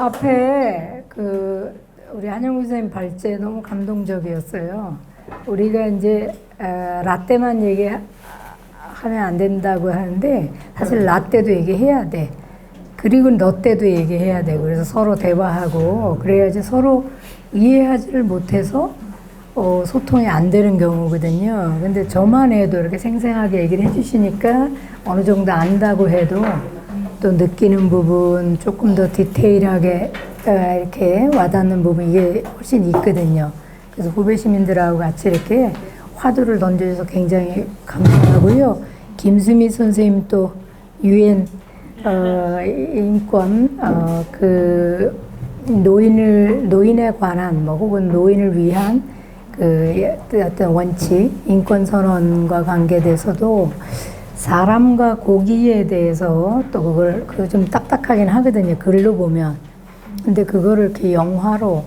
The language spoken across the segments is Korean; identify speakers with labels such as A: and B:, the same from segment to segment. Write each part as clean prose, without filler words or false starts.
A: 앞에 우리 한영구 선생님 발제 너무 감동적이었어요. 우리가 이제 라떼만 얘기하면 안 된다고 하는데 사실 라떼도 얘기해야 돼. 그리고 너 때도 얘기해야 되고 그래서 서로 대화하고 그래야지 서로 이해하지를 못해서 소통이 안 되는 경우거든요. 근데 저만 해도 이렇게 생생하게 얘기를 해주시니까 어느 정도 안다고 해도 또 느끼는 부분 조금 더 디테일하게 이렇게 와닿는 부분 이게 훨씬 있거든요. 그래서 후배 시민들하고 같이 이렇게 화두를 던져줘서 굉장히 감사하고요. 김수미 선생님 또 유엔 인권 노인에 관한 뭐 혹은 노인을 위한 어떤 원칙 인권 선언과 관계돼서도 사람과 고기에 대해서 또 그걸 좀 딱딱하긴 하거든요. 글로 보면. 근데 그거를 이렇게 영화로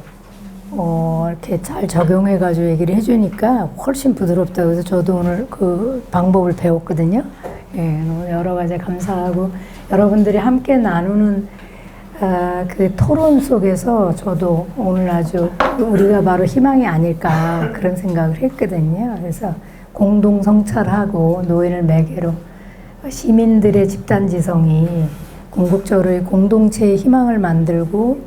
A: 이렇게 잘 적용해가지고 얘기를 해주니까 훨씬 부드럽다고 해서 저도 오늘 그 방법을 배웠거든요. 예, 여러 가지 감사하고 여러분들이 함께 나누는 그 토론 속에서 저도 오늘 아주 우리가 바로 희망이 아닐까 그런 생각을 했거든요. 그래서 공동 성찰하고 노인을 매개로 시민들의 집단지성이 궁극적으로 공동체의 희망을 만들고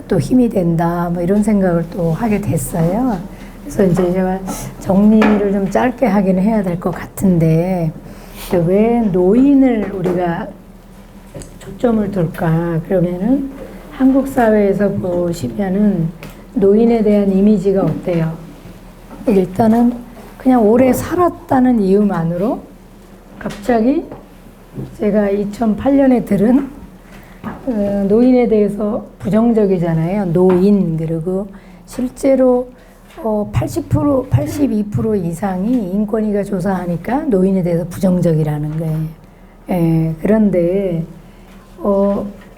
A: 또 힘이 된다 뭐 이런 생각을 또 하게 됐어요. 그래서 이제 제가 정리를 좀 짧게 하긴 해야 될 것 같은데 왜 노인을 우리가 초점을 둘까? 그러면은 한국 사회에서 보시면은 노인에 대한 이미지가 어때요? 일단은 그냥 오래 살았다는 이유만으로 갑자기 제가 2008년에 들은 노인에 대해서 부정적이잖아요. 노인 그리고 실제로 80%, 82% 이상이 인권위가 조사하니까 노인에 대해서 부정적이라는 거예요. 예, 그런데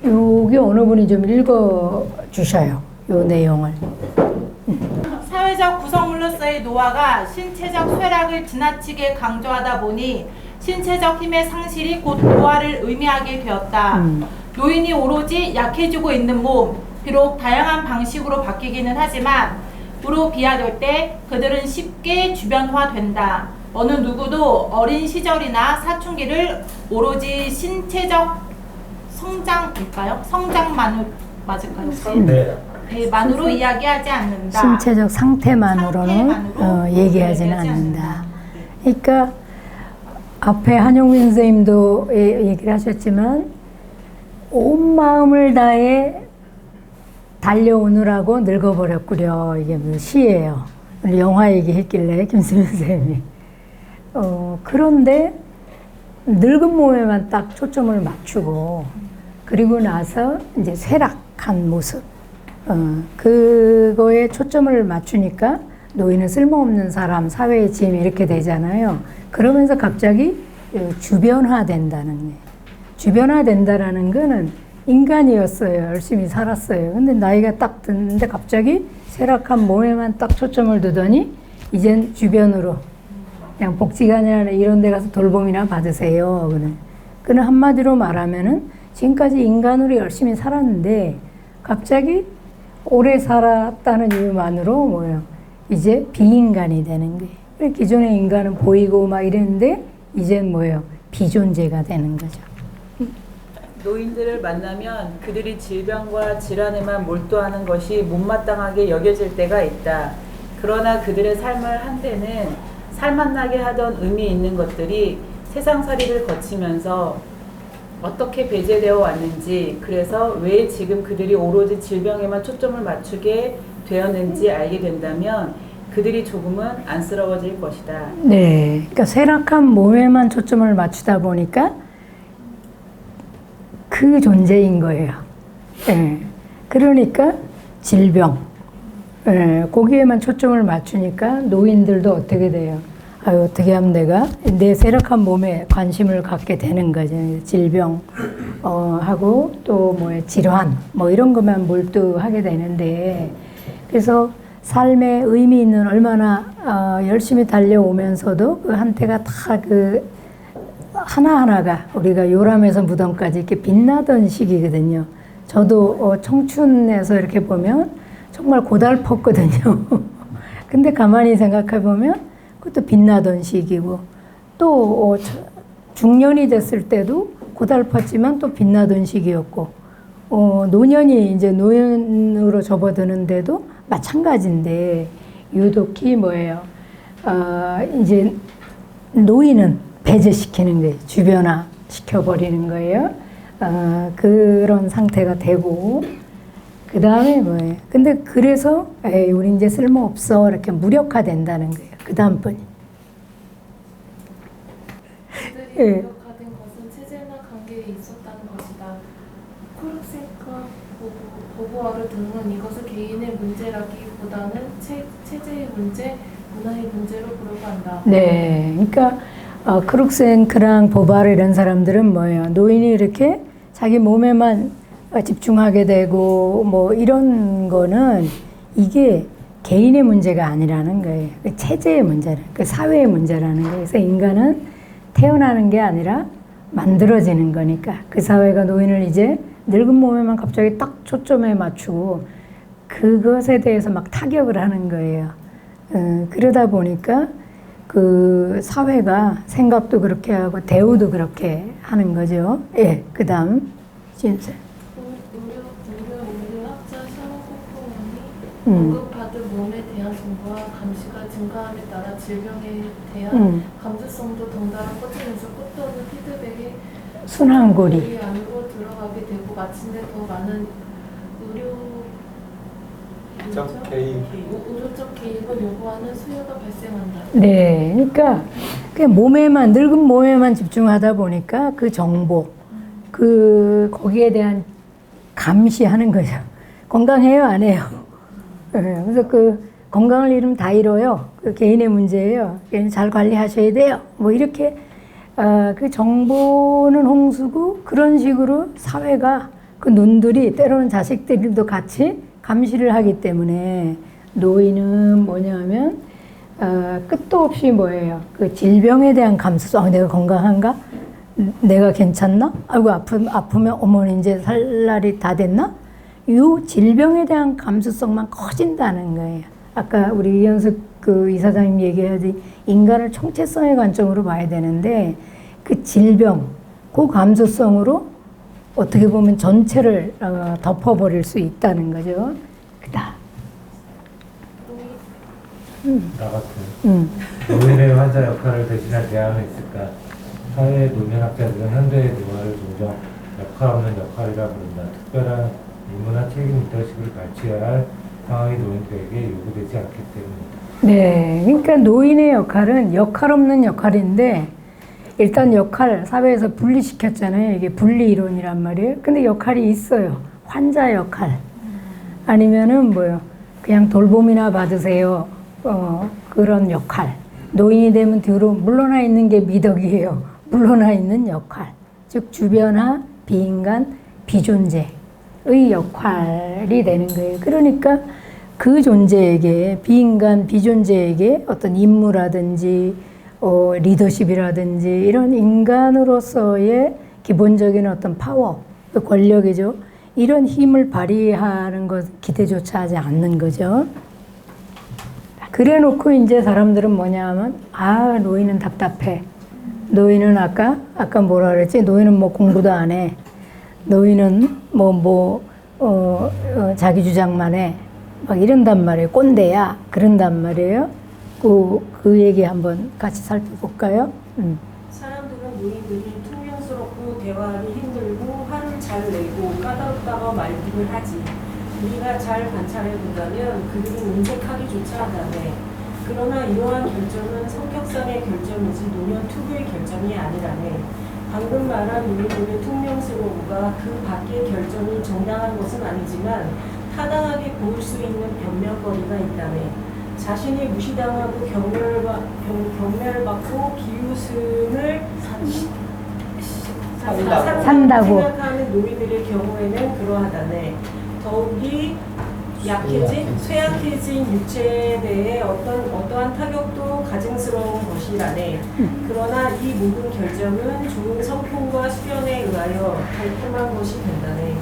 A: 여기 어느 분이 좀 읽어 주셔요. 요 내용을.
B: 사회적 구성물로서의 노화가 신체적 쇠락을 지나치게 강조하다 보니 신체적 힘의 상실이 곧 노화를 의미하게 되었다. 노인이 오로지 약해지고 있는 몸, 비록 다양한 방식으로 바뀌기는 하지만 으로 비하될 때 그들은 쉽게 주변화된다. 어느 누구도 어린 시절이나 사춘기를 오로지 신체적 성장일까요? 성장만으로 맞을까요?
C: 네.
B: 네, 만으로 이야기하지 않는다.
A: 신체적 상태만으로는 얘기하지는 않는다. 그러니까 앞에 한용민 선생님도 얘기를 하셨지만 온 마음을 다해 달려오느라고 늙어버렸구려. 이게 뭐 시예요. 영화 얘기했길래 김수민 선생님이. 그런데 늙은 몸에만 딱 초점을 맞추고 그리고 나서 이제 쇠락한 모습 그거에 초점을 맞추니까 노인은 쓸모없는 사람, 사회의 짐 이렇게 되잖아요. 그러면서 갑자기 주변화된다는 거예요. 주변화된다라는 거는 인간이었어요. 열심히 살았어요. 근데 나이가 딱 드는데 갑자기 쇠락한 몸에만 딱 초점을 두더니 이젠 주변으로 그냥 복지관이나 이런 데 가서 돌봄이나 받으세요. 그는 한마디로 말하면은 지금까지 인간으로 열심히 살았는데 갑자기 오래 살았다는 이유만으로 뭐예요? 이제 비인간이 되는 거예요. 기존의 인간은 보이고 막 이랬는데 이젠 뭐예요? 비존재가 되는 거죠.
D: 노인들을 만나면 그들이 질병과 질환에만 몰두하는 것이 못마땅하게 여겨질 때가 있다. 그러나 그들의 삶을 한때는 살맛나게 하던 의미 있는 것들이 세상살이를 거치면서 어떻게 배제되어 왔는지, 그래서 왜 지금 그들이 오로지 질병에만 초점을 맞추게 되었는지 알게 된다면 그들이 조금은 안쓰러워질 것이다.
A: 네, 그러니까 쇠락한 몸에만 초점을 맞추다 보니까 그 존재인 거예요. 예. 그러니까 질병, 예. 거기에만 초점을 맞추니까 노인들도 어떻게 돼요? 아유, 어떻게 하면 내가 내 쇠락한 몸에 관심을 갖게 되는 거죠. 질병, 하고 또 질환, 이런 것만 몰두하게 되는데, 그래서 삶의 의미 있는 얼마나 열심히 달려오면서도 그 한때가 다 하나하나가 우리가 요람에서 무덤까지 이렇게 빛나던 시기거든요. 저도 청춘에서 이렇게 보면 정말 고달펐거든요. 근데 가만히 생각해 보면 그것도 빛나던 시기고 또 중년이 됐을 때도 고달팠지만 또 빛나던 시기였고 노년이 이제 노년으로 접어드는데도 마찬가지인데 유독히 뭐예요? 이제 노인은 배제시키는 거예요. 주변화 시켜버리는 거예요. 그런 상태가 되고 그 다음에 뭐예요? 근데 그래서 에이, 우리 이제 쓸모없어 이렇게 무력화된다는 거예요. 그 다음번이.
C: 그들이
A: 예.
C: 무력화된 것은 체제나 관계에 있었다는 것이다. 코르세카 보고아르 등은 이것을 개인의 문제라기보다는 체제의 문제, 문화의 문제로 보려고 한다.
A: 네, 그러니까 크룩센크랑 보바르 이런 사람들은 뭐예요? 노인이 이렇게 자기 몸에만 집중하게 되고 뭐 이런 거는 이게 개인의 문제가 아니라는 거예요. 그 체제의 문제라, 그 사회의 문제라는 거예요. 그래서 인간은 태어나는 게 아니라 만들어지는 거니까 그 사회가 노인을 이제 늙은 몸에만 갑자기 딱 초점에 맞추고 그것에 대해서 막 타격을 하는 거예요. 그러다 보니까 그 사회가 생각도 그렇게 하고 대우도 그렇게 하는 거죠. 예, 그 다음 진세.
C: 인류학자 샤론 코프만이 언급받은 몸에 대한 정보와 감시가 증가함에 따라 질병에 대한 감수성도 덩달아 커지면서 끝도 없는 피드백에
A: 순환고리.
C: 우리 안으로 들어가게 되고 마침내 더 많은 의료적 개입을 요구하는 수요가 발생한다.
A: 네, 그러니까 그냥 몸에만 늙은 몸에만 집중하다 보니까 그 정보, 그 거기에 대한 감시하는 거죠. 건강해요, 안 해요? 네, 그래서 그 건강을 잃으면 다 잃어요. 그 개인의 문제예요. 개인 잘 관리하셔야 돼요. 뭐 이렇게 그 정보는 홍수고 그런 식으로 사회가 그 눈들이 때로는 자식들도 같이 감시를 하기 때문에 노인은 뭐냐면 끝도 없이 뭐예요? 그 질병에 대한 감수성. 내가 건강한가? 내가 괜찮나? 아이고 아프면 어머니 이제 살 날이 다 됐나? 이 질병에 대한 감수성만 커진다는 거예요. 아까 우리 이현숙 그 이사장님 얘기하듯이 인간을 총체성의 관점으로 봐야 되는데 그 질병, 그 감수성으로 어떻게 보면 전체를 덮어버릴 수 있다는 거죠. 그다.
E: 나 같은 노인의 환자 역할을 대신할 대안은 있을까? 사회 노년학자들은 현대의 노화를 종종 역할 없는 역할이라 부른다. 특별한 임무나 책임 리더십을 발휘해야 할 상황이 노인들에게 요구되지 않기 때문이다.
A: 네, 그러니까 노인의 역할은 역할 없는 역할인데 일단 역할 사회에서 분리시켰잖아요. 이게 분리 이론이란 말이에요. 근데 역할이 있어요. 환자 역할 아니면은 뭐요? 그냥 돌봄이나 받으세요. 그런 역할. 노인이 되면 뒤로 물러나 있는 게 미덕이에요. 물러나 있는 역할. 즉 주변화, 비인간, 비존재의 역할이 되는 거예요. 그러니까 그 존재에게 비인간, 비존재에게 어떤 임무라든지 리더십이라든지 이런 인간으로서의 기본적인 어떤 파워, 권력이죠. 이런 힘을 발휘하는 것 기대조차 하지 않는 거죠. 그래 놓고 이제 사람들은 뭐냐 하면 노인은 답답해. 노인은 아까 뭐라 그랬지? 노인은 뭐 공부도 안 해. 노인은 자기 주장만 해. 막 이런단 말이에요. 꼰대야. 그런단 말이에요. 그 얘기 한번 같이 살펴볼까요?
F: 사람들은 노인들이 퉁명스럽고 대화하기 힘들고 화를 잘 내고 까다롭다고 말들을 하지. 우리가 잘 관찰해본다면 그들이 운색하기조차 하다네. 그러나 이러한 결정은 성격상의 결정이지 노년 특유의 결정이 아니라네. 방금 말한 노인들의 퉁명스러움과 그 밖의 결정이 정당한 것은 아니지만 타당하게 보일 수 있는 변명거리가 있다네. 자신이 무시당하고 경멸받고 비웃음을
A: 산다고
F: 생각하는 노인들의 경우에는 그러하다네. 더욱이 쇠약해진 유체에 대해 어떠한 타격도 가증스러운 것이라네. 그러나 이 모든 결정은 좋은 성품과 수련에 의하여 달콤한 것이 된다네.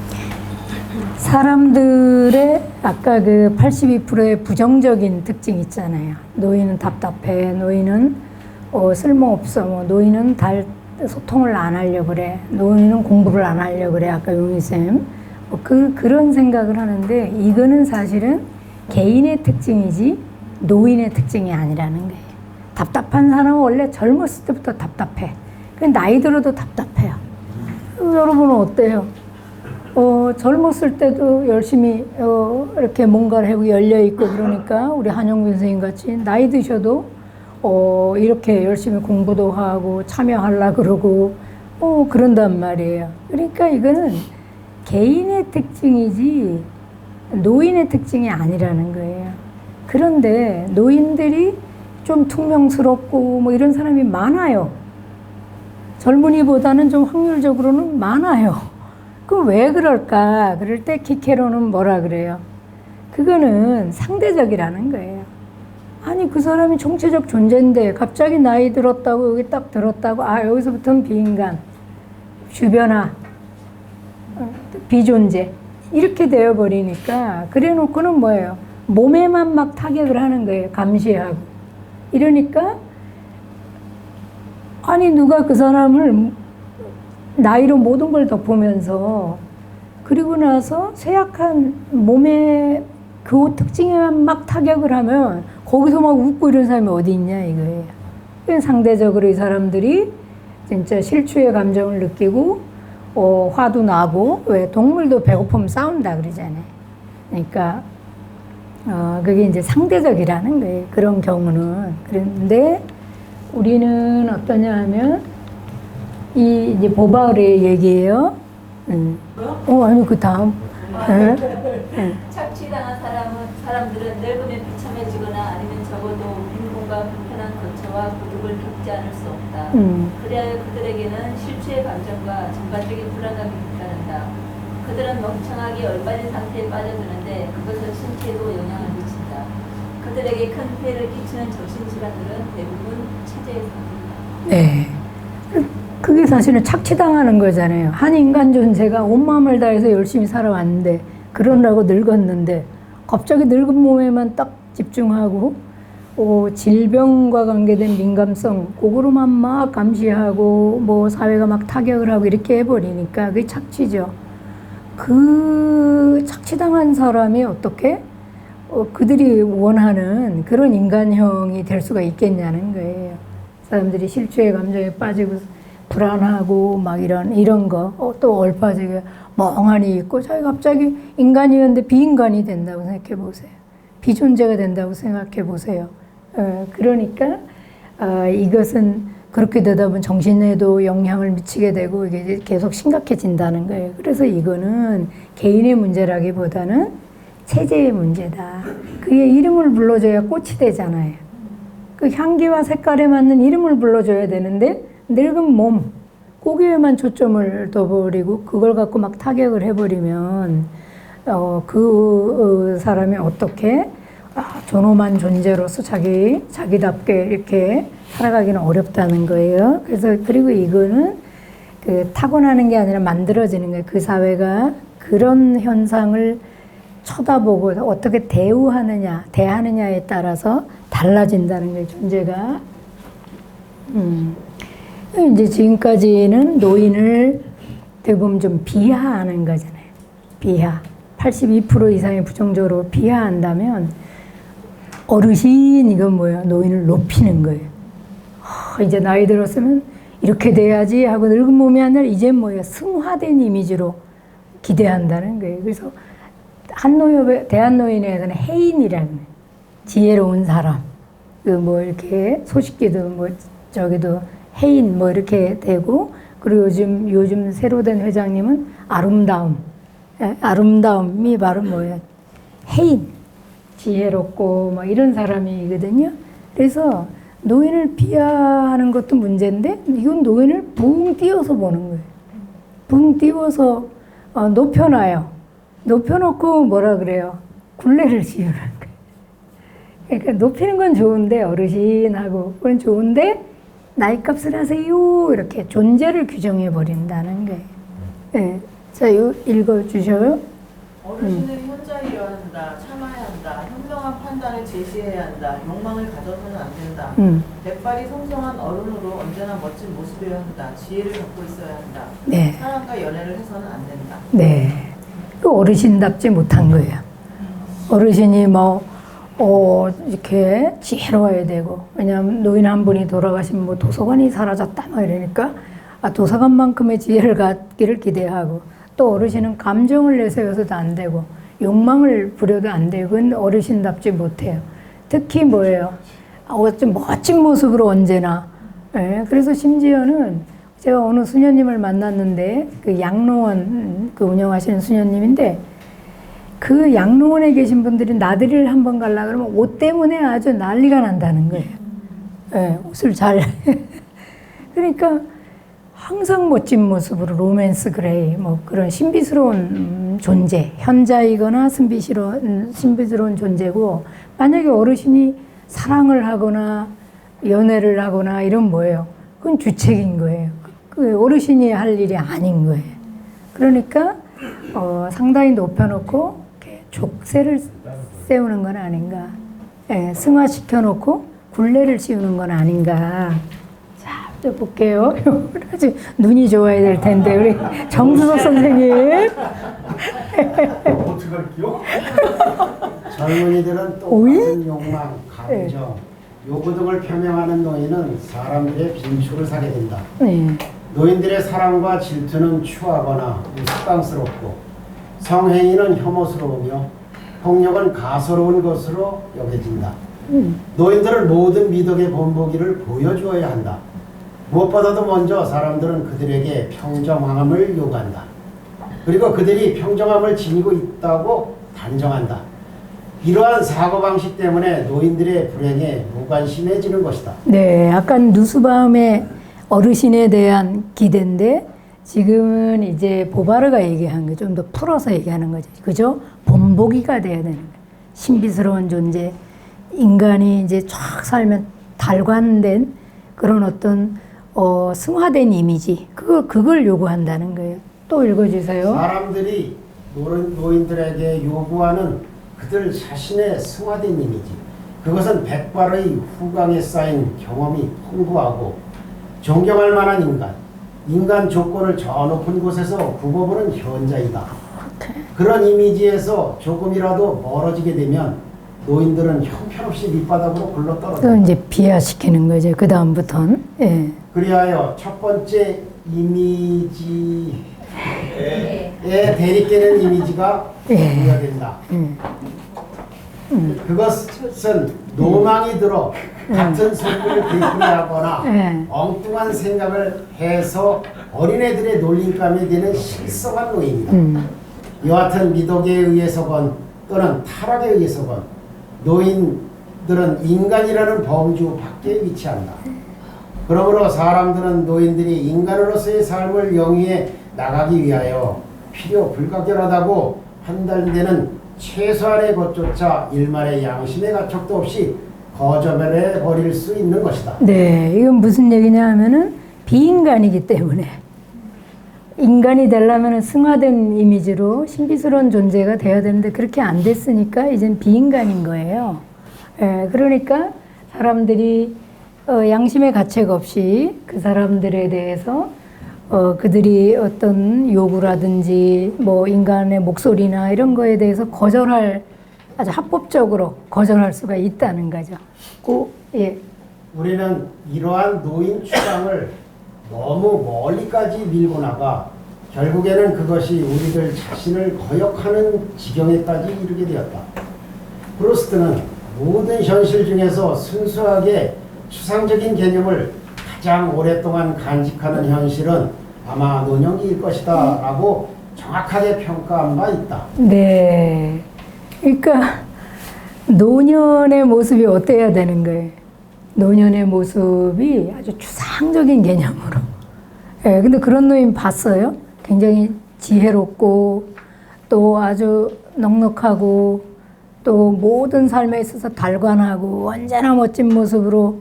A: 사람들의 아까 그 82%의 부정적인 특징 있잖아요. 노인은 답답해, 노인은 쓸모없어, 뭐 노인은 소통을 안 하려고 그래, 노인은 공부를 안 하려고 그래, 아까 용희쌤. 그런 생각을 하는데 이거는 사실은 개인의 특징이지 노인의 특징이 아니라는 거예요. 답답한 사람은 원래 젊었을 때부터 답답해. 나이 들어도 답답해요. 여러분은 어때요? 젊었을 때도 열심히 이렇게 뭔가를 하고 열려있고 그러니까 우리 한영균 선생님 같이 나이 드셔도 이렇게 열심히 공부도 하고 참여하려고 그러고 그런단 말이에요. 그러니까 이거는 개인의 특징이지 노인의 특징이 아니라는 거예요. 그런데 노인들이 좀 퉁명스럽고 뭐 이런 사람이 많아요. 젊은이보다는 좀 확률적으로는 많아요. 그럼 왜 그럴까? 그럴 때 키케로는 뭐라 그래요? 그거는 상대적이라는 거예요. 아니 그 사람이 정체적 존재인데 갑자기 나이 들었다고 여기 딱 들었다고 여기서부터는 비인간, 주변화, 비존재 이렇게 되어버리니까 그래 놓고는 뭐예요? 몸에만 막 타격을 하는 거예요. 감시하고. 이러니까 아니 누가 그 사람을 나이로 모든 걸 덮으면서 그리고 나서 쇠약한 몸의 그 특징에만 막 타격을 하면 거기서 막 웃고 이런 사람이 어디 있냐 이거예요. 상대적으로 이 사람들이 진짜 실추의 감정을 느끼고 화도 나고 왜 동물도 배고프면 싸운다 그러잖아요. 그러니까 그게 이제 상대적이라는 거예요. 그런 경우는. 그런데 우리는 어떠냐 하면 이제 보바울의 얘기예요. 아니 그 다음.
G: 착취당한 사람들은 늙으면 비참해지거나 아니면 적어도 빈곤과 불편한 거처와 고독을 겪지 않을 수 없다. 그래야 그들에게는 실추의 감정과 전반적인 불안감이 잇따른다. 그들은 멍청하게 얼빠진 상태에 빠져드는데 그것은 신체에도 영향을 미친다. 그들에게 큰 피해를 끼치는 정신질환들은 대부분 체제의 상태다.
A: 네. 그게 사실은 착취당하는 거잖아요. 한 인간 존재가 온 마음을 다해서 열심히 살아왔는데 그러려고 늙었는데 갑자기 늙은 몸에만 딱 집중하고 질병과 관계된 민감성 그거로만 막 감시하고 뭐 사회가 막 타격을 하고 이렇게 해버리니까 그게 착취죠. 그 착취당한 사람이 어떻게 그들이 원하는 그런 인간형이 될 수가 있겠냐는 거예요. 사람들이 실추의 감정에 빠지고 불안하고 막 이런 거 또 얼빠지게 멍하니 있고 자기가 갑자기 인간이었는데 비인간이 된다고 생각해 보세요. 비존재가 된다고 생각해 보세요. 그러니까 이것은 그렇게 되다 보면 정신에도 영향을 미치게 되고 이게 계속 심각해진다는 거예요. 그래서 이거는 개인의 문제라기보다는 체제의 문제다. 그의 이름을 불러줘야 꽃이 되잖아요. 그 향기와 색깔에 맞는 이름을 불러줘야 되는데 늙은 몸, 거기에만 초점을 둬버리고 그걸 갖고 막 타격을 해버리면 그 사람이 어떻게 존엄한 존재로서 자기답게 이렇게 살아가기는 어렵다는 거예요. 그래서 그리고 이거는 그 타고나는 게 아니라 만들어지는 거예요. 그 사회가 그런 현상을 쳐다보고 어떻게 대하느냐에 따라서 달라진다는 거예요. 존재가. 이제 지금까지는 노인을 대부분 좀 비하하는 거잖아요. 비하. 82% 이상이 부정적으로 비하한다면 어르신 이건 뭐예요? 노인을 높이는 거예요. 이제 나이 들었으면 이렇게 돼야지 하고 늙은 몸이 아니라 이제 뭐예요? 승화된 이미지로 기대한다는 거예요. 그래서 대한노인회에서는 해인이라는 거예요. 지혜로운 사람. 그 뭐 이렇게 소식기도 뭐 저기도 해인 뭐 이렇게 되고 그리고 요즘 새로 된 회장님은 아름다움. 아름다움이 바로 뭐예요? 해인. 지혜롭고 뭐 이런 사람이거든요. 그래서 노인을 비하하는 것도 문제인데 이건 노인을 붕 띄워서 보는 거예요. 붕 띄워서 높여놔요. 높여놓고 뭐라 그래요? 굴레를 씌우는 거예요. 그러니까 높이는 건 좋은데 어르신하고 그건 좋은데 나이값을 하세요. 이렇게 존재를 규정해 버린다는 거예요. 네. 자, 읽어주셔요.
D: 어르신은 현자이어야 한다, 참아야 한다, 현명한 판단을 제시해야 한다, 욕망을 가져서는 안 된다. 백발이 성성한 어른으로 언제나 멋진 모습이어야 한다, 지혜를 갖고 있어야 한다.
A: 네.
D: 사람과 연애를 해서는 안 된다.
A: 네. 그 어르신답지 못한 거예요. 어르신이 이렇게 지혜로워야 되고, 왜냐하면 노인 한 분이 돌아가시면 뭐 도서관이 사라졌다 뭐 이러니까 도서관만큼의 지혜를 갖기를 기대하고, 또 어르신은 감정을 내세워서도 안 되고 욕망을 부려도 안 되고 그건 어르신답지 못해요. 특히 뭐예요? 좀 멋진 모습으로 언제나. 예, 그래서 심지어는 제가 어느 수녀님을 만났는데 그 양로원 그 운영하시는 수녀님인데 그 양로원에 계신 분들이 나들이를 한번 가려 그러면 옷 때문에 아주 난리가 난다는 거예요. 예, 옷을 잘 그러니까 항상 멋진 모습으로 로맨스 그레이 뭐 그런 신비스러운 존재, 현자이거나 신비스러운 존재고, 만약에 어르신이 사랑을 하거나 연애를 하거나 이런 뭐예요? 그건 주책인 거예요. 그 어르신이 할 일이 아닌 거예요. 그러니까 상당히 높여놓고 이렇게 족쇄를 세우는 건 아닌가, 예, 승화시켜놓고 굴레를 씌우는 건 아닌가. 또 볼게요. 아주 눈이 좋아야 될 텐데 우리 정수석 선생님.
H: 어떡할게요? 젊은이들은 똑같은 욕망, 감정, 요구 등을 표명하는 노인은 사람들의 빈축을 사게 된다. 노인들의 사랑과 질투는 추하거나 우스꽝스럽고, 성행위는 혐오스러우며 폭력은 가소로운 것으로 여겨진다. 노인들은 모든 미덕의 본보기를 보여주어야 한다. 무엇보다도 먼저 사람들은 그들에게 평정함을 요구한다. 그리고 그들이 평정함을 지니고 있다고 단정한다. 이러한 사고방식 때문에 노인들의 불행에 무관심해지는 것이다.
A: 네, 약간 누스바움의 어르신에 대한 기대인데 지금은 이제 보바르가 얘기한 게 좀 더 풀어서 얘기하는 거죠. 그죠? 본보기가 돼야 되는 거예요. 신비스러운 존재, 인간이 이제 쫙 살면 달관된 그런 어떤 승화된 이미지, 그걸 요구한다는 거예요. 또 읽어주세요.
H: 사람들이 노인들에게 요구하는 그들 자신의 승화된 이미지, 그것은 백발의 후광에 쌓인 경험이 풍부하고 존경할 만한 인간 조건을 저 높은 곳에서 굽어보는 현자이다. 그런 이미지에서 조금이라도 멀어지게 되면 노인들은 형편없이 밑바닥으로 굴러떨어진다.
A: 또 이제 비하시키는 거죠. 그 다음부터는. 예.
H: 그리하여 첫 번째 이미지에 대립되는 이미지가 부여된다. 그것은 노망이 들어 같은 소리를 되풀이하거나 엉뚱한 생각을 해서 어린애들의 놀림감이 되는 실성한 노인이다. 여하튼 미덕에 의해서건 또는 타락에 의해서건 노인들은 인간이라는 범주 밖에 위치한다. 그러므로 사람들은 노인들이 인간으로서의 삶을 영위해 나가기 위하여 필요 불가결하다고 판단되는 최소한의 것조차 일말의 양심의 가책도 없이 거절해 버릴 수 있는 것이다.
A: 네, 이건 무슨 얘기냐 하면은 비인간이기 때문에 인간이 되려면 승화된 이미지로 신비스러운 존재가 돼야 되는데 그렇게 안 됐으니까 이젠 비인간인 거예요. 예, 그러니까 사람들이 양심의 가책 없이 그 사람들에 대해서 그들이 어떤 요구라든지 뭐 인간의 목소리나 이런 거에 대해서 아주 합법적으로 거절할 수가 있다는 거죠. 예.
H: 우리는 이러한 노인 추방을 너무 멀리까지 밀고 나가 결국에는 그것이 우리들 자신을 거역하는 지경에까지 이르게 되었다. 프루스트는 모든 현실 중에서 순수하게 추상적인 개념을 가장 오랫동안 간직하는 현실은 아마 노년기일 것이다 라고 정확하게 평가한 바 있다.
A: 네. 그러니까 노년의 모습이 어때야 되는 거예요? 노년의 모습이 아주 추상적인 개념으로. 예, 근데 그런 노인 봤어요? 굉장히 지혜롭고 또 아주 넉넉하고 또 모든 삶에 있어서 달관하고 언제나 멋진 모습으로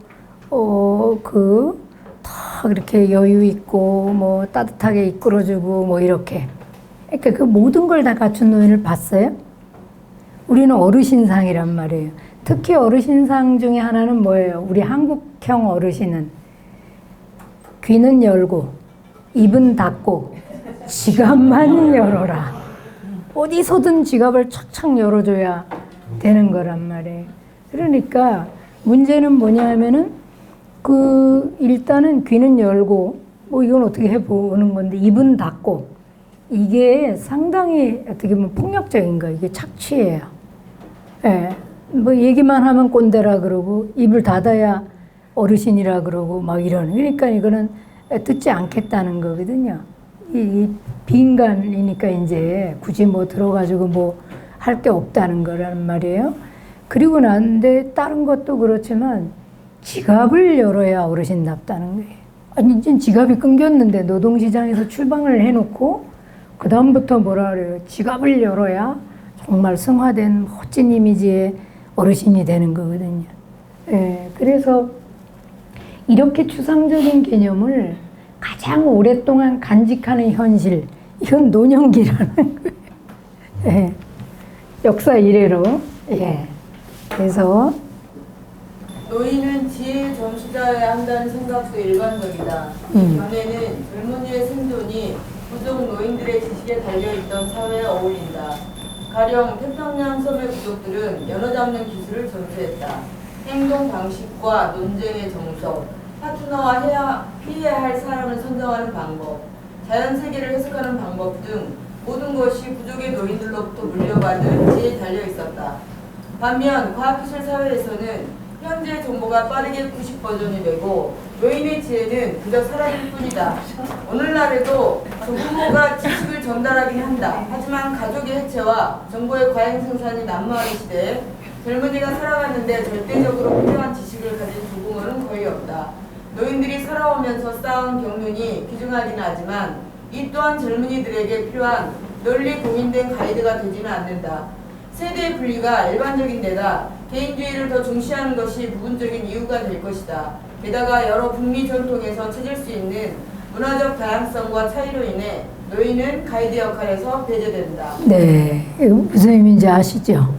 A: 딱 이렇게 여유 있고 뭐 따뜻하게 이끌어주고 뭐 이렇게 그러니까 그 모든 걸 다 갖춘 노인을 봤어요? 우리는 어르신상이란 말이에요. 특히 어르신상 중에 하나는 뭐예요? 우리 한국형 어르신은 귀는 열고 입은 닫고 지갑만 열어라. 어디서든 지갑을 착착 열어줘야 되는 거란 말이에요. 그러니까 문제는 뭐냐 하면은 일단은 귀는 열고 뭐 이건 어떻게 해보는 건데 입은 닫고 이게 상당히 어떻게 보면 폭력적인 거예요. 이게 착취예요. 예. 뭐 얘기만 하면 꼰대라 그러고 입을 닫아야 어르신이라 그러고 막 이러는. 그러니까 이거는 듣지 않겠다는 거거든요. 이 비인간이니까 이제 굳이 뭐 들어가지고 뭐 할 게 없다는 거란 말이에요. 그리고 난데 다른 것도 그렇지만 지갑을 열어야 어르신답다는 거예요. 아니 이제 지갑이 끊겼는데 노동시장에서 출방을 해놓고 그 다음부터 뭐라 그래요? 지갑을 열어야 정말 승화된 멋진 이미지의 어르신이 되는 거거든요. 예, 그래서 이렇게 추상적인 개념을 가장 오랫동안 간직하는 현실, 이건 노년기라는 거예요. 예, 역사 이래로. 예, 그래서
I: 노인은 지혜의 점수자여야 한다는 생각도 일반적이다. 전에는 젊은이의 생존이 부족 노인들의 지식에 달려있던 사회에 어울린다. 가령 태평양 섬의 부족들은 연어 잡는 기술을 전수했다. 행동 방식과 논쟁의 정석, 파트너와 피해야 할 사람을 선정하는 방법, 자연세계를 해석하는 방법 등 모든 것이 부족의 노인들로부터 물려받은 지혜에 달려있었다. 반면 과학기술 사회에서는 현재 정보가 빠르게 90버전이 되고 노인의 지혜는 그저 사라질 뿐이다. 오늘날에도 조부모가 지식을 전달하긴 한다. 하지만 가족의 해체와 정보의 과잉 생산이 난무하는 시대에 젊은이가 살아가는데 절대적으로 필요한 지식을 가진 조부모는 거의 없다. 노인들이 살아오면서 쌓은 경륜이 귀중하긴 하지만 이 또한 젊은이들에게 필요한 널리 공인된 가이드가 되지는 않는다. 세대 분리가 일반적인 데다 개인주의를 더 중시하는 것이 부분적인 이유가 될 것이다. 게다가 여러 북미 전통에서 찾을 수 있는 문화적 다양성과 차이로 인해 노인은 가이드 역할에서 배제된다.
A: 네, 이거 무슨 의미인지 아시죠?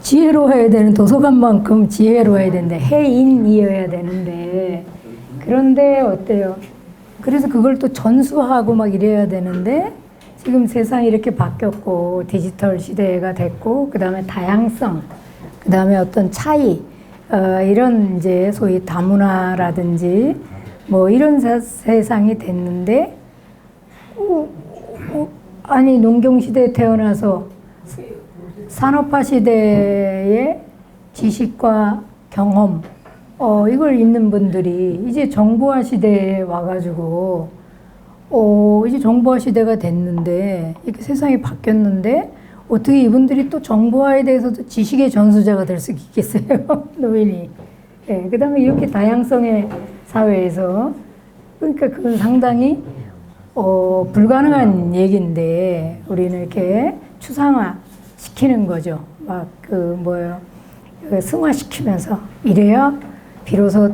A: 지혜로워야 되는 도서관만큼 지혜로워야 되는데 해인이어야 되는데 그런데 어때요? 그래서 그걸 또 전수하고 막 이래야 되는데 지금 세상이 이렇게 바뀌었고 디지털 시대가 됐고 그 다음에 다양성, 그 다음에 어떤 차이, 이런 이제 소위 다문화라든지 뭐 이런 세상이 됐는데 아니 농경 시대에 태어나서 산업화 시대의 지식과 경험 이걸 있는 분들이 이제 정보화 시대에 와가지고 이제 정보화 시대가 됐는데 이렇게 세상이 바뀌었는데 어떻게 이분들이 또 정보화에 대해서도 지식의 전수자가 될 수 있겠어요? 노인이. 예, 그 다음에 이렇게 다양성의 사회에서 그러니까 그건 상당히 불가능한 얘기인데 우리는 이렇게 추상화 시키는 거죠. 막 승화시키면서 이래야 비로소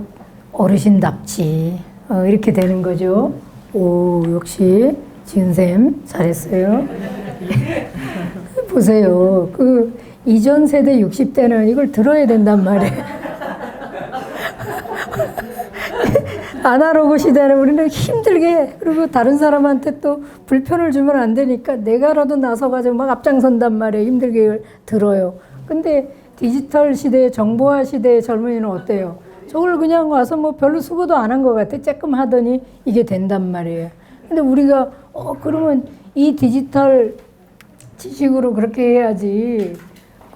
A: 어르신답지 이렇게 되는 거죠. 오, 역시 지은쌤 잘했어요. 보세요. 그 이전 세대 60대는 이걸 들어야 된단 말이에요. 아날로그 시대는 우리는 힘들게 그리고 다른 사람한테 또 불편을 주면 안 되니까 내가라도 나서가지고 막 앞장선단 말이에요. 힘들게 들어요. 근데 디지털 시대, 정보화 시대의 젊은이는 어때요? 저걸 그냥 와서 뭐 별로 수고도 안 한 것 같아. 쬐끔 하더니 이게 된단 말이에요. 근데 우리가 그러면 이 디지털 지식으로 그렇게 해야지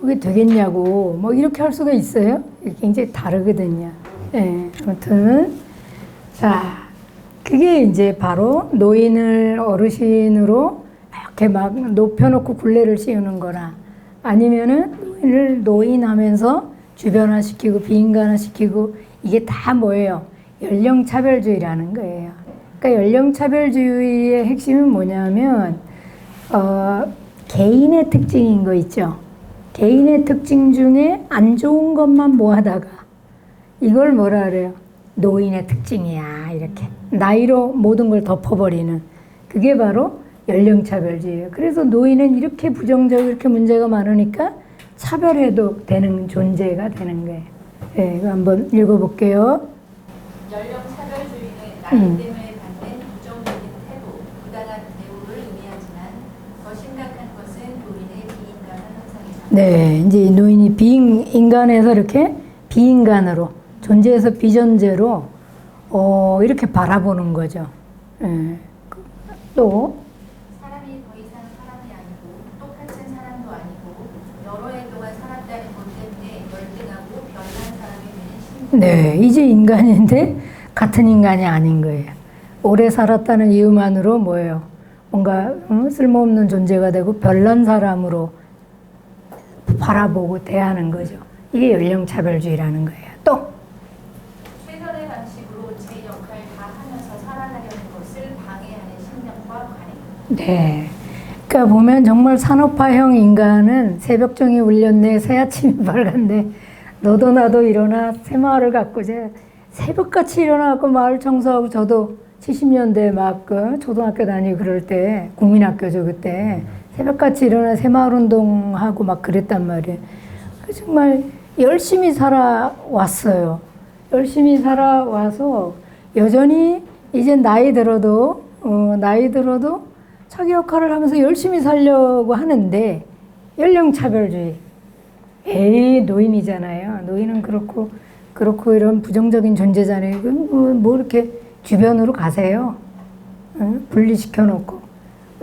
A: 그게 되겠냐고 뭐 이렇게 할 수가 있어요? 굉장히 다르거든요. 네, 아무튼 자 그게 이제 바로 노인을 어르신으로 이렇게 막 높여놓고 굴레를 씌우는 거나 아니면은 노인을 노인하면서 주변화시키고 비인간화시키고 이게 다 뭐예요? 연령차별주의라는 거예요. 그러니까 연령차별주의의 핵심은 뭐냐면 개인의 특징인 거 있죠. 개인의 특징 중에 안 좋은 것만 모아다가 이걸 뭐라 그래요? 노인의 특징이야 이렇게 나이로 모든 걸 덮어버리는 그게 바로 연령차별주의예요. 그래서 노인은 이렇게 부정적 이렇게 문제가 많으니까 차별해도 되는 존재가 되는 거예요. 예, 이거 한번 읽어볼게요.
G: 연령 차별주의는 나이 때문에 받는 부정적인 태도, 부당한 대우를 의미하지만 더 심각한 것은 노인의 비인간한 형상이다.
A: 네, 이제 이 노인이 비인간에서 이렇게 비인간으로 존재에서 비존재로 이렇게 바라보는 거죠. 예. 또
G: 사람이 더 이상 사람이 아니고 똑같은 사람도 아니고 여러 해 동안 살았다는 것 때문에 열등하고 별난 사람이 되는 심리.
A: 네, 이제 인간인데 같은 인간이 아닌 거예요. 오래 살았다는 이유만으로 뭐예요? 뭔가 쓸모없는 존재가 되고 별난 사람으로 바라보고 대하는 거죠. 이게 연령차별주의라는 거예요. 또
G: 최선의 방식으로 제 역할 다 하면서 살아가려는 것을 방해하는 심령과 관행.
A: 네. 그러니까 보면 정말 산업화형 인간은 새벽종이 울렸네, 새아침이 밝았네, 너도 나도 일어나 새마을을 갖고 이제 새벽같이 일어나고 마을 청소하고 저도 70년대 막 초등학교 다니고 그럴 때 국민학교죠 그때 새벽같이 일어나 새마을 운동하고 막 그랬단 말이에요. 정말 열심히 살아왔어요. 열심히 살아와서 여전히 이제 나이 들어도 자기 역할을 하면서 열심히 살려고 하는데 연령차별주의. 에이 노인이잖아요. 노인은 그렇고 이런 부정적인 존재잖아요. 뭐 이렇게 주변으로 가세요. 분리시켜 놓고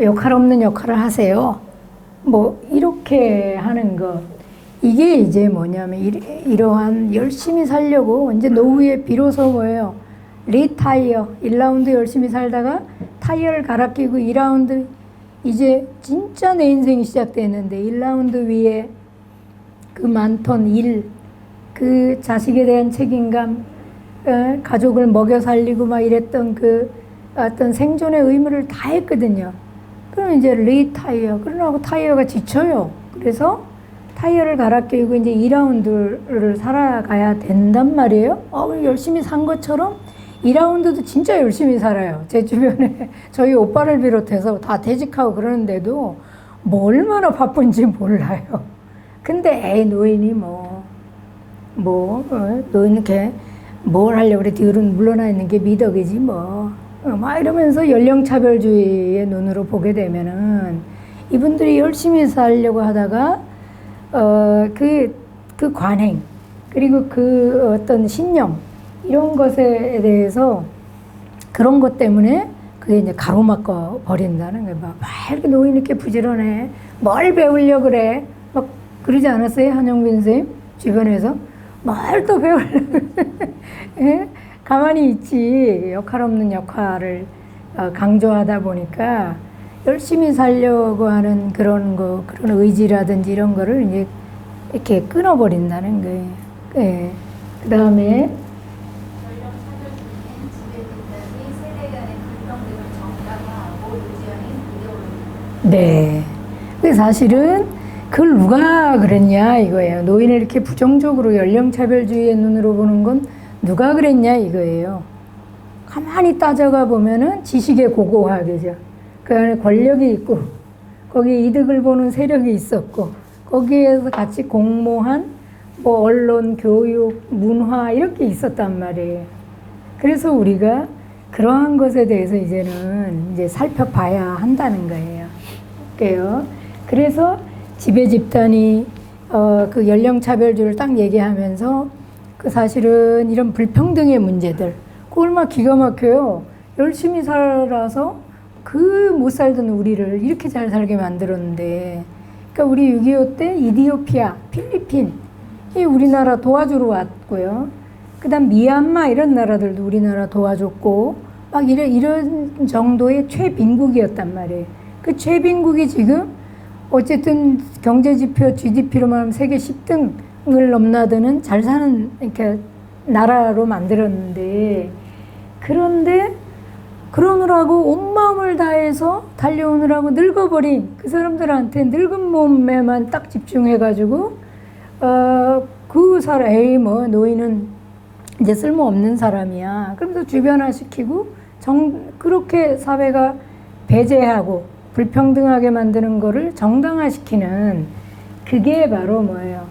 A: 역할 없는 역할을 하세요. 뭐 이렇게 하는 것. 이게 이제 뭐냐면 이러한 열심히 살려고 이제 노후에 비로소 뭐예요. 리타이어 1라운드 열심히 살다가 타이어를 갈아 끼고 2라운드 이제 진짜 내 인생이 시작되는데 1라운드 위에 그 많던 일, 그 자식에 대한 책임감, 가족을 먹여 살리고 막 이랬던 그 어떤 생존의 의무를 다 했거든요. 그럼 이제 리타이어, 그러고 타이어가 지쳐요. 그래서 타이어를 갈아 끼고 이제 2라운드를 살아가야 된단 말이에요. 열심히 산 것처럼 2라운드도 진짜 열심히 살아요. 제 주변에 저희 오빠를 비롯해서 다 퇴직하고 그러는데도 뭐 얼마나 바쁜지 몰라요. 근데 노인이 노인 이렇게 뭘 하려고 그래. 뒤로는 물러나 있는 게 미덕이지 뭐. 막 이러면서 연령차별주의의 눈으로 보게 되면은 이분들이 열심히 살려고 하다가 그 관행 그리고 그 어떤 신념 이런 것에 대해서 그런 것 때문에 그게 이제 가로막아 버린다는 거예요. 막 이렇게 노인 이렇게 부지런해. 뭘 배우려고 그래. 막 그러지 않았어요? 한영빈 선생님 주변에서 뭘 또 배우려고 예? 가만히 있지. 역할 없는 역할을 강조하다 보니까 열심히 살려고 하는 그런 의지라든지 이런 거를 이제 이렇게 끊어버린다는 거예요. 예. 그 다음에
G: 연령 차별주의는 지배집단이 세대 간의 불평등을 정당화하고 유지하는 이데올로기.
A: 네. 근데 사실은 그걸 누가 그랬냐 이거예요. 노인을 이렇게 부정적으로 연령차별주의의 눈으로 보는 건 누가 그랬냐 이거예요. 가만히 따져가 보면은 지식의 고고학이죠. 그 안에 권력이 있고 거기에 이득을 보는 세력이 있었고 거기에서 같이 공모한 뭐 언론, 교육, 문화 이렇게 있었단 말이에요. 그래서 우리가 그러한 것에 대해서 이제는 이제 살펴봐야 한다는 거예요. 그래서 지배 집단이 그 연령차별주의를 딱 얘기하면서 그 사실은 이런 불평등의 문제들 그걸 막 기가 막혀요. 열심히 살아서 그 못 살던 우리를 이렇게 잘 살게 만들었는데 그러니까 우리 6.25 때 이디오피아, 필리핀 이 우리나라 도와주러 왔고요. 그 다음 미얀마 이런 나라들도 우리나라 도와줬고 막 이런 정도의 최빈국이었단 말이에요. 그 최빈국이 지금 어쨌든 경제지표 GDP로 말하면 세계 10등을 넘나드는 잘 사는 이렇게 나라로 만들었는데 그런데 그러느라고 온 마음을 다해서 달려오느라고 늙어버린 그 사람들한테 늙은 몸에만 딱 집중해가지고 그 사람 뭐 노인은 이제 쓸모없는 사람이야. 그러면서 주변화시키고 그렇게 사회가 배제하고 불평등하게 만드는 거를 정당화시키는 그게 바로 뭐예요?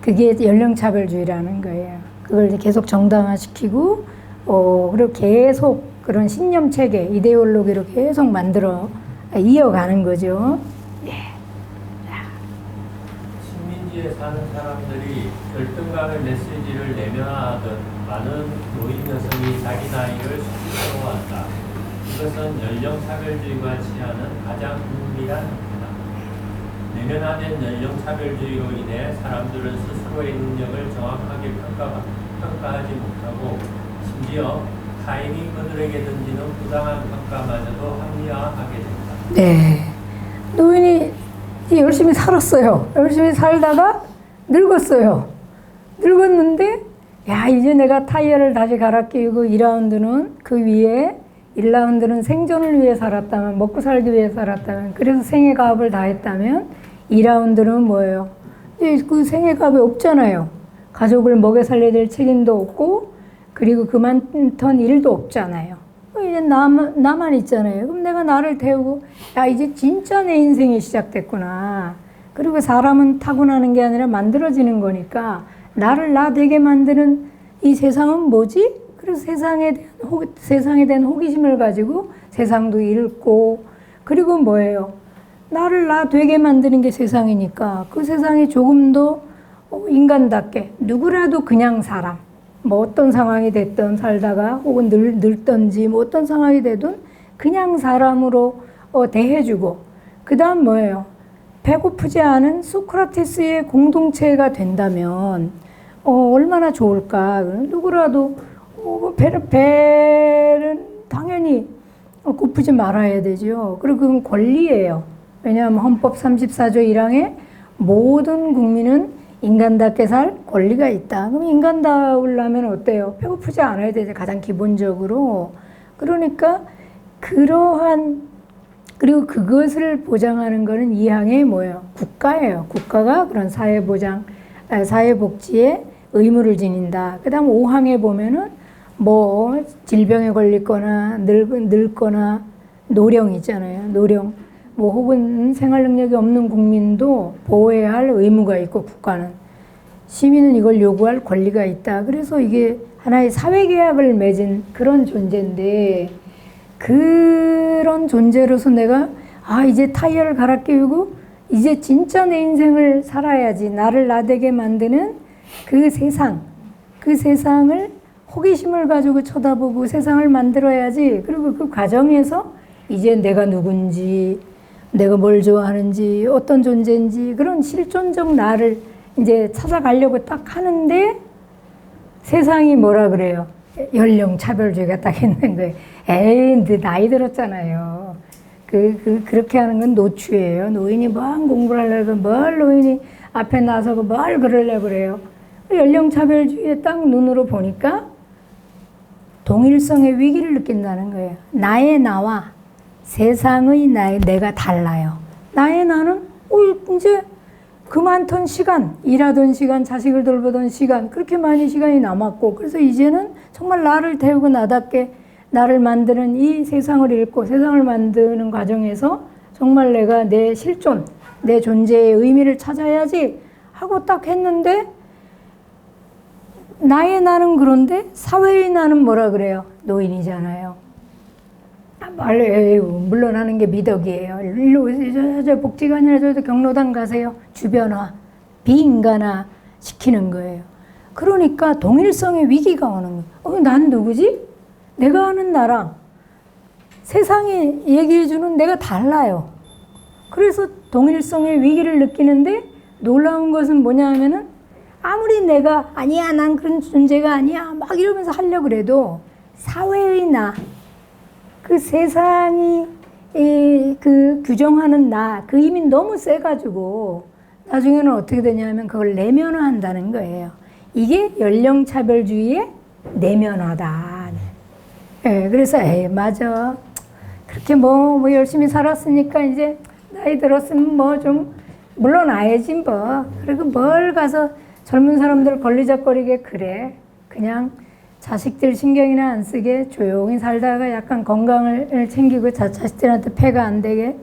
A: 그게 연령차별주의라는 거예요. 그걸 이제 계속 정당화시키고 그리고 계속 그런 신념체계, 이데올로기로 계속 만들어 이어가는 거죠.
J: 식민지에 사는 사람들이 결등감의 메시지를 내면하듯 많은 노인 여성이 자기 나이를 수치스러워한다. 이것은 연령차별주의가 취하는 가장 은밀한 형태다. 내면화된 연령차별주의로 인해 사람들은 스스로의 능력을 정확하게 평가하지 못하고 심지어 타인이 그들에게 던지는 부당한 평가마저도 합리화하게 된다.
A: 네. 노인이 열심히 살았어요. 열심히 살다가 늙었어요. 늙었는데, 야, 이제 내가 타이어를 다시 갈아 끼우고 2라운드는 그 위에 1라운드는 생존을 위해 살았다면, 먹고 살기 위해 살았다면, 그래서 생애 가업을 다 했다면, 2라운드는 뭐예요? 이제 그 생애 가업이 없잖아요. 가족을 먹여 살려야 될 책임도 없고, 그리고 그만턴 일도 없잖아요. 이제 나만 있잖아요. 그럼 내가 나를 태우고, 야, 이제 진짜 내 인생이 시작됐구나. 그리고 사람은 타고나는 게 아니라 만들어지는 거니까, 나를 나 되게 만드는 이 세상은 뭐지? 그래서 세상에 대한 호기심을 가지고 세상도 읽고, 그리고 뭐예요? 나를 나 되게 만드는 게 세상이니까 그 세상이 조금 더 인간답게, 누구라도 그냥 사람, 뭐 어떤 상황이 됐든 살다가 혹은 늙든지 뭐 어떤 상황이 되든 그냥 사람으로 대해주고, 그 다음 뭐예요? 배고프지 않은 소크라테스의 공동체가 된다면 얼마나 좋을까. 누구라도 배는 당연히 고프지 말아야 되죠. 그리고 그건 권리예요. 왜냐하면 헌법 34조 1항에 모든 국민은 인간답게 살 권리가 있다. 그럼 인간다우려면 어때요? 배고프지 않아야 되죠. 가장 기본적으로. 그러니까 그리고 그것을 보장하는 거는 2항의 뭐예요? 국가예요. 국가가 그런 사회복지에 의무를 지닌다. 그 다음 5항에 보면은 뭐 질병에 걸리거나 늙거나 노령 있잖아요. 노령. 뭐 혹은 생활 능력이 없는 국민도 보호해야 할 의무가 있고, 국가는 시민은 이걸 요구할 권리가 있다. 그래서 이게 하나의 사회계약을 맺은 그런 존재인데, 그런 존재로서 내가 이제 타이어를 갈아 끼우고 이제 진짜 내 인생을 살아야지, 나를 나되게 만드는 그 세상을 호기심을 가지고 쳐다보고 세상을 만들어야지. 그리고 그 과정에서 이제 내가 누군지, 내가 뭘 좋아하는지, 어떤 존재인지, 그런 실존적 나를 이제 찾아가려고 딱 하는데, 세상이 뭐라 그래요? 연령차별주의가 딱 있는 거예요. 에이, 나이 들었잖아요. 그렇게 하는 건 노추예요. 노인이 뭐 공부를 하려고, 뭘 노인이 앞에 나서고 뭘 그러려고 그래요. 연령차별주의에 딱 눈으로 보니까 동일성의 위기를 느낀다는 거예요. 나의 나와 세상의 내가 달라요. 나의 나는 이제 그 많던 시간, 일하던 시간, 자식을 돌보던 시간, 그렇게 많이 시간이 남았고, 그래서 이제는 정말 나를 태우고 나답게 나를 만드는 이 세상을 읽고 세상을 만드는 과정에서 정말 내가 내 실존, 내 존재의 의미를 찾아야지 하고 딱 했는데, 나의 나는 그런데 사회의 나는 뭐라 그래요? 노인이잖아요. 물러나는 게 미덕이에요. 일로 저 복지가 아니라 저 경로당 가세요. 주변화, 비인간화 시키는 거예요. 그러니까 동일성의 위기가 오는 거예요. 난 누구지? 내가 아는 나랑 세상이 얘기해주는 내가 달라요. 그래서 동일성의 위기를 느끼는데, 놀라운 것은 뭐냐 하면은 아무리 내가 아니야, 난 그런 존재가 아니야 막 이러면서 하려고 그래도 사회의 나, 그 세상이 그 규정하는 나, 그 힘이 너무 세가지고 나중에는 어떻게 되냐면 그걸 내면화한다는 거예요. 이게 연령차별주의의 내면화다. 네, 그래서 맞아. 그렇게 뭐 열심히 살았으니까 이제 나이 들었으면 뭐 좀 물러나야지 뭐. 그리고 뭘 가서 젊은 사람들 걸리적거리게 그래. 그냥 자식들 신경이나 안 쓰게 조용히 살다가 약간 건강을 챙기고 자식들한테 폐가 안 되게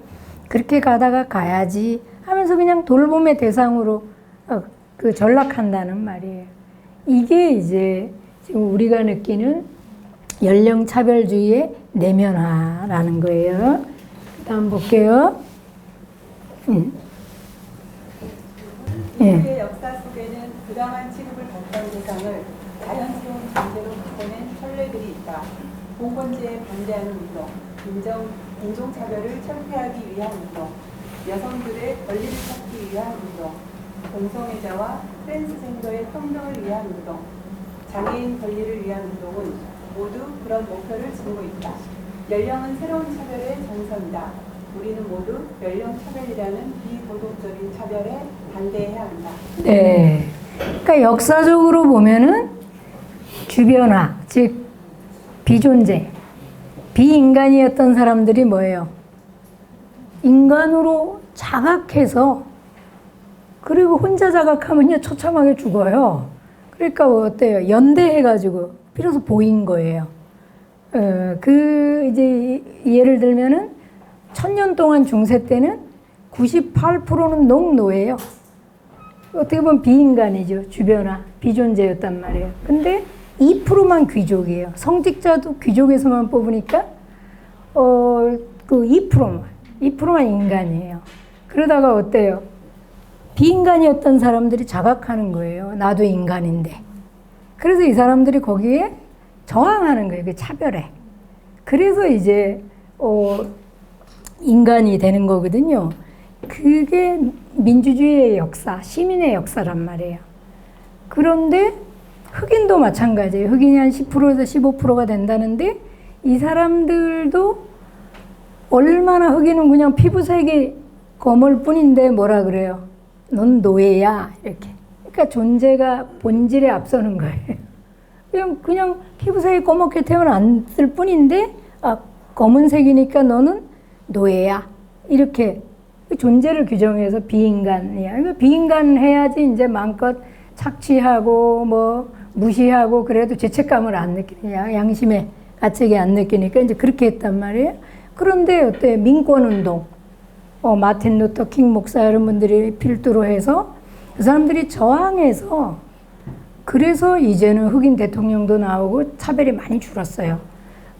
A: 그렇게 가다가 가야지 하면서 그냥 돌봄의 대상으로 그 전락한다는 말이에요. 이게 이제 지금 우리가 느끼는 연령 차별주의의 내면화라는 거예요. 다음 볼게요.
K: 인류의 역사 속에는 부당한 취급을 받던 대상을 자연스러운 존재로 바꿔낸 선례들이 있다. 봉건제에 반대하는 운동, 인종차별을 철폐하기 위한 운동, 여성들의 권리를 찾기 위한 운동, 동성애자와 트랜스젠더의 평등을 위한 운동, 장애인 권리를 위한 운동은 모두 그런 목표를 지니고 있다. 연령은 새로운 차별의 정선이다. 우리는 모두 연령 차별이라는 비도덕적인 차별에 반대해야 한다.
A: 네. 그러니까 역사적으로 보면은 주변화, 즉 비존재, 비인간이었던 사람들이 뭐예요? 인간으로 자각해서 그리고 혼자 자각하면요 처참하게 죽어요. 그러니까 어때요? 연대해가지고 비로소 보인 거예요. 이제 예를 들면은 1000년 동안 중세 때는 98%는 농노예요. 어떻게 보면 비인간이죠. 주변화, 비존재였단 말이에요. 근데 2%만 귀족이에요. 성직자도 귀족에서만 뽑으니까 그 2%만 인간이에요. 그러다가 어때요? 비인간이었던 사람들이 자각하는 거예요. 나도 인간인데. 그래서 이 사람들이 거기에 저항하는 거예요. 그 차별에. 그래서 이제 인간이 되는 거거든요. 그게 민주주의의 역사, 시민의 역사란 말이에요. 그런데 흑인도 마찬가지예요. 흑인이 한 10%에서 15%가 된다는데 이 사람들도 얼마나 흑인은 그냥 피부색이 검을 뿐인데 뭐라 그래요? 넌 노예야 이렇게. 그러니까 존재가 본질에 앞서는 거예요. 그냥 피부색이 검게 태어났을 뿐인데 검은색이니까 너는 노예야 이렇게 존재를 규정해서 비인간이야. 그러니까 비인간 해야지 이제 마음껏 착취하고 뭐 무시하고 그래도 죄책감을 안 느끼냐, 양심의 가책이 안 느끼니까 이제 그렇게 했단 말이에요. 그런데 어때? 민권운동, 마틴 루터 킹 목사 이런 분들이 필두로 해서 그 사람들이 저항해서 그래서 이제는 흑인 대통령도 나오고 차별이 많이 줄었어요.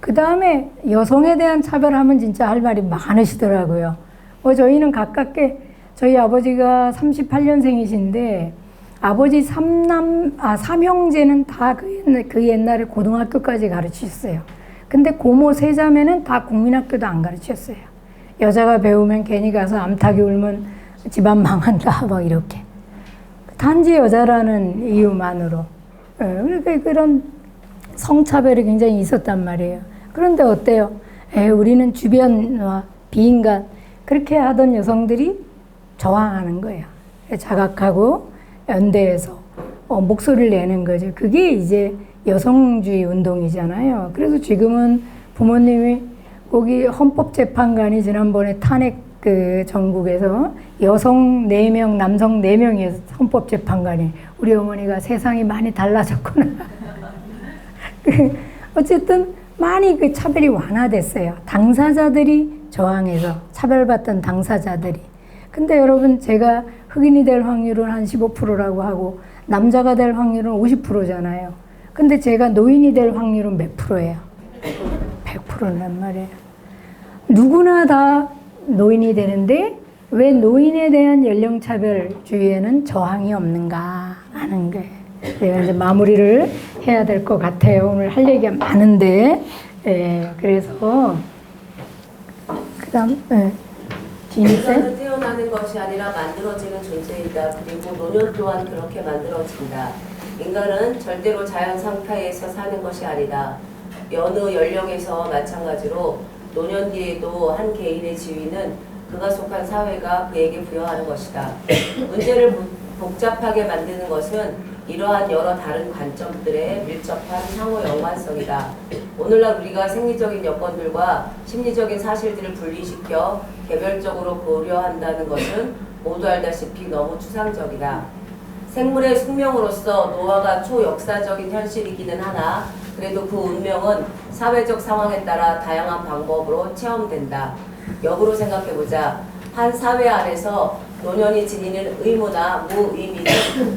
A: 그 다음에 여성에 대한 차별하면 진짜 할 말이 많으시더라고요. 저희는 가깝게 저희 아버지가 38년생이신데 아버지 삼형제는 다 그 옛날에 고등학교까지 가르치셨어요. 근데 고모 세 자매는 다 국민학교도 안 가르치셨어요. 여자가 배우면 괜히 가서 암탉이 울면 집안 망한다 막 이렇게. 단지 여자라는 이유만으로. 그러니까 그런 성차별이 굉장히 있었단 말이에요. 그런데 어때요? 우리는 주변과 비인간 그렇게 하던 여성들이 저항하는 거예요. 자각하고 연대해서 목소리를 내는 거죠. 그게 이제 여성주의 운동이잖아요. 그래서 지금은 부모님이 거기 헌법재판관이 지난번에 탄핵 그 전국에서 여성 4명, 남성 4명이 헌법재판관이 우리 어머니가 세상이 많이 달라졌구나. 어쨌든 많이 그 차별이 완화됐어요. 당사자들이 저항해서 차별받던 당사자들이. 근데 여러분 제가 흑인이 될 확률은 한 15%라고 하고 남자가 될 확률은 50%잖아요. 근데 제가 노인이 될 확률은 몇 프로예요? 100%란 말이에요. 누구나 다 노인이 되는데 왜 노인에 대한 연령차별주의에는 저항이 없는가 하는 거예요. 제가 이제 마무리를 해야 될 것 같아요. 오늘 할 얘기가 많은데, 그래서 그다음
L: 인간은 태어나는 것이 아니라 만들어지는 존재이다. 그리고 노년 또한 그렇게 만들어진다. 인간은 절대로 자연 상태에서 사는 것이 아니다. 여느 연령에서 마찬가지로 노년 뒤에도 한 개인의 지위는 그가 속한 사회가 그에게 부여하는 것이다. 문제를 복잡하게 만드는 것은 이러한 여러 다른 관점들의 밀접한 상호 연관성이다. 오늘날 우리가 생리적인 여건들과 심리적인 사실들을 분리시켜 개별적으로 고려한다는 것은 모두 알다시피 너무 추상적이다. 생물의 숙명으로서 노화가 초역사적인 현실이기는 하나 그래도 그 운명은 사회적 상황에 따라 다양한 방법으로 체험된다. 역으로 생각해보자. 한 사회 안에서 노년이 지니는 의무나 무의미는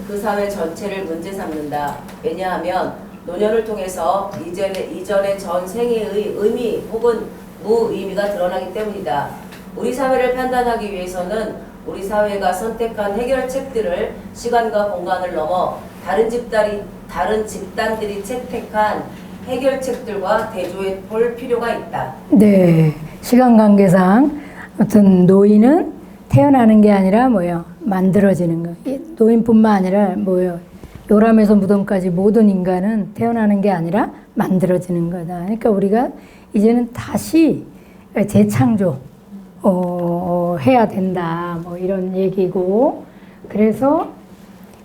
L: 그 사회 전체를 문제 삼는다. 왜냐하면 노년을 통해서 이전의 전 생애의 의미 혹은 무의미가 드러나기 때문이다. 우리 사회를 판단하기 위해서는 우리 사회가 선택한 해결책들을 시간과 공간을 넘어 다른 집단들이 채택한 해결책들과 대조해 볼 필요가 있다.
A: 네, 시간 관계상 아무튼 노인은 태어나는 게 아니라 뭐예요? 만들어지는 거. 노인뿐만 아니라 뭐예요? 요람에서 무덤까지 모든 인간은 태어나는 게 아니라 만들어지는 거다. 그러니까 우리가 이제는 다시 재창조 해야 된다. 뭐 이런 얘기고. 그래서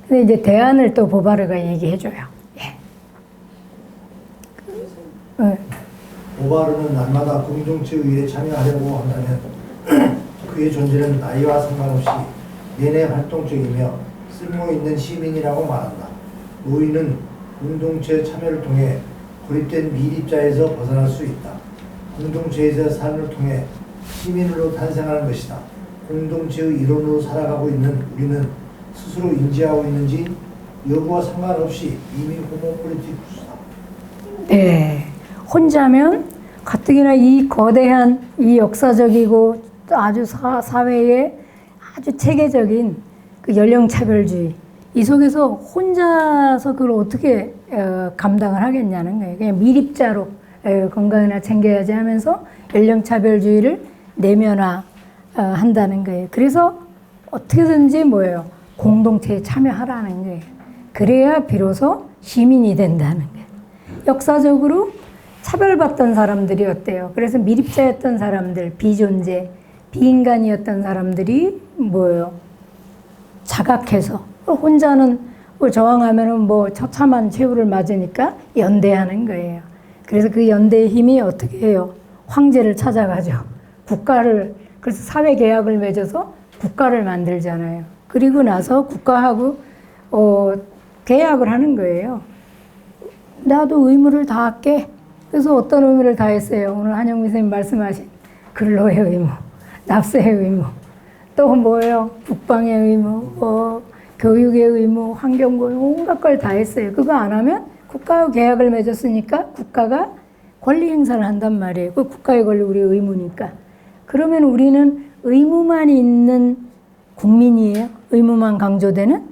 A: 근데 이제 대안을 또 보바르가 얘기해줘요. 예.
M: 보바르는 날마다 공동체의 일에 참여하려고 한다면 그의 존재는 나이와 상관없이 내내 활동적이며 쓸모있는 시민이라고 말한다. 노인은 공동체 참여를 통해 고립된 미립자에서 벗어날 수 있다. 공동체에서 삶을 통해 시민으로 탄생하는 것이다. 공동체의 일원으로 살아가고 있는 우리는 스스로 인지하고 있는지 여부와 상관없이 이미 호모폴리티쿠스다.
A: 네, 혼자면 가뜩이나 이 거대한 이 역사적이고 아주 사회의 아주 체계적인 그 연령차별주의 이 속에서 혼자서 그걸 어떻게 감당을 하겠냐는 거예요. 그냥 미립자로 건강이나 챙겨야지 하면서 연령차별주의를 내면화 한다는 거예요. 그래서 어떻게든지 뭐예요? 공동체에 참여하라는 거예요. 그래야 비로소 시민이 된다는 거예요. 역사적으로 차별받던 사람들이 어때요? 그래서 미립자였던 사람들, 비존재, 비인간이었던 사람들이 뭐예요? 자각해서 혼자는 저항하면은 뭐 처참한 최후를 맞으니까 연대하는 거예요. 그래서 그 연대의 힘이 어떻게 해요? 황제를 찾아가죠. 국가를 그래서 사회 계약을 맺어서 국가를 만들잖아요. 그리고 나서 국가하고 계약을 하는 거예요. 나도 의무를 다할게. 그래서 어떤 의무를 다했어요? 오늘 한영미 선생님 말씀하신 근로의 의무, 납세의 의무, 또 뭐예요? 국방의 의무, 뭐 교육의 의무, 환경부 온갖 걸 다 했어요. 그거 안 하면 국가와 계약을 맺었으니까 국가가 권리 행사를 한단 말이에요. 그 국가의 권리 우리 의무니까. 그러면 우리는 의무만 있는 국민이에요. 의무만 강조되는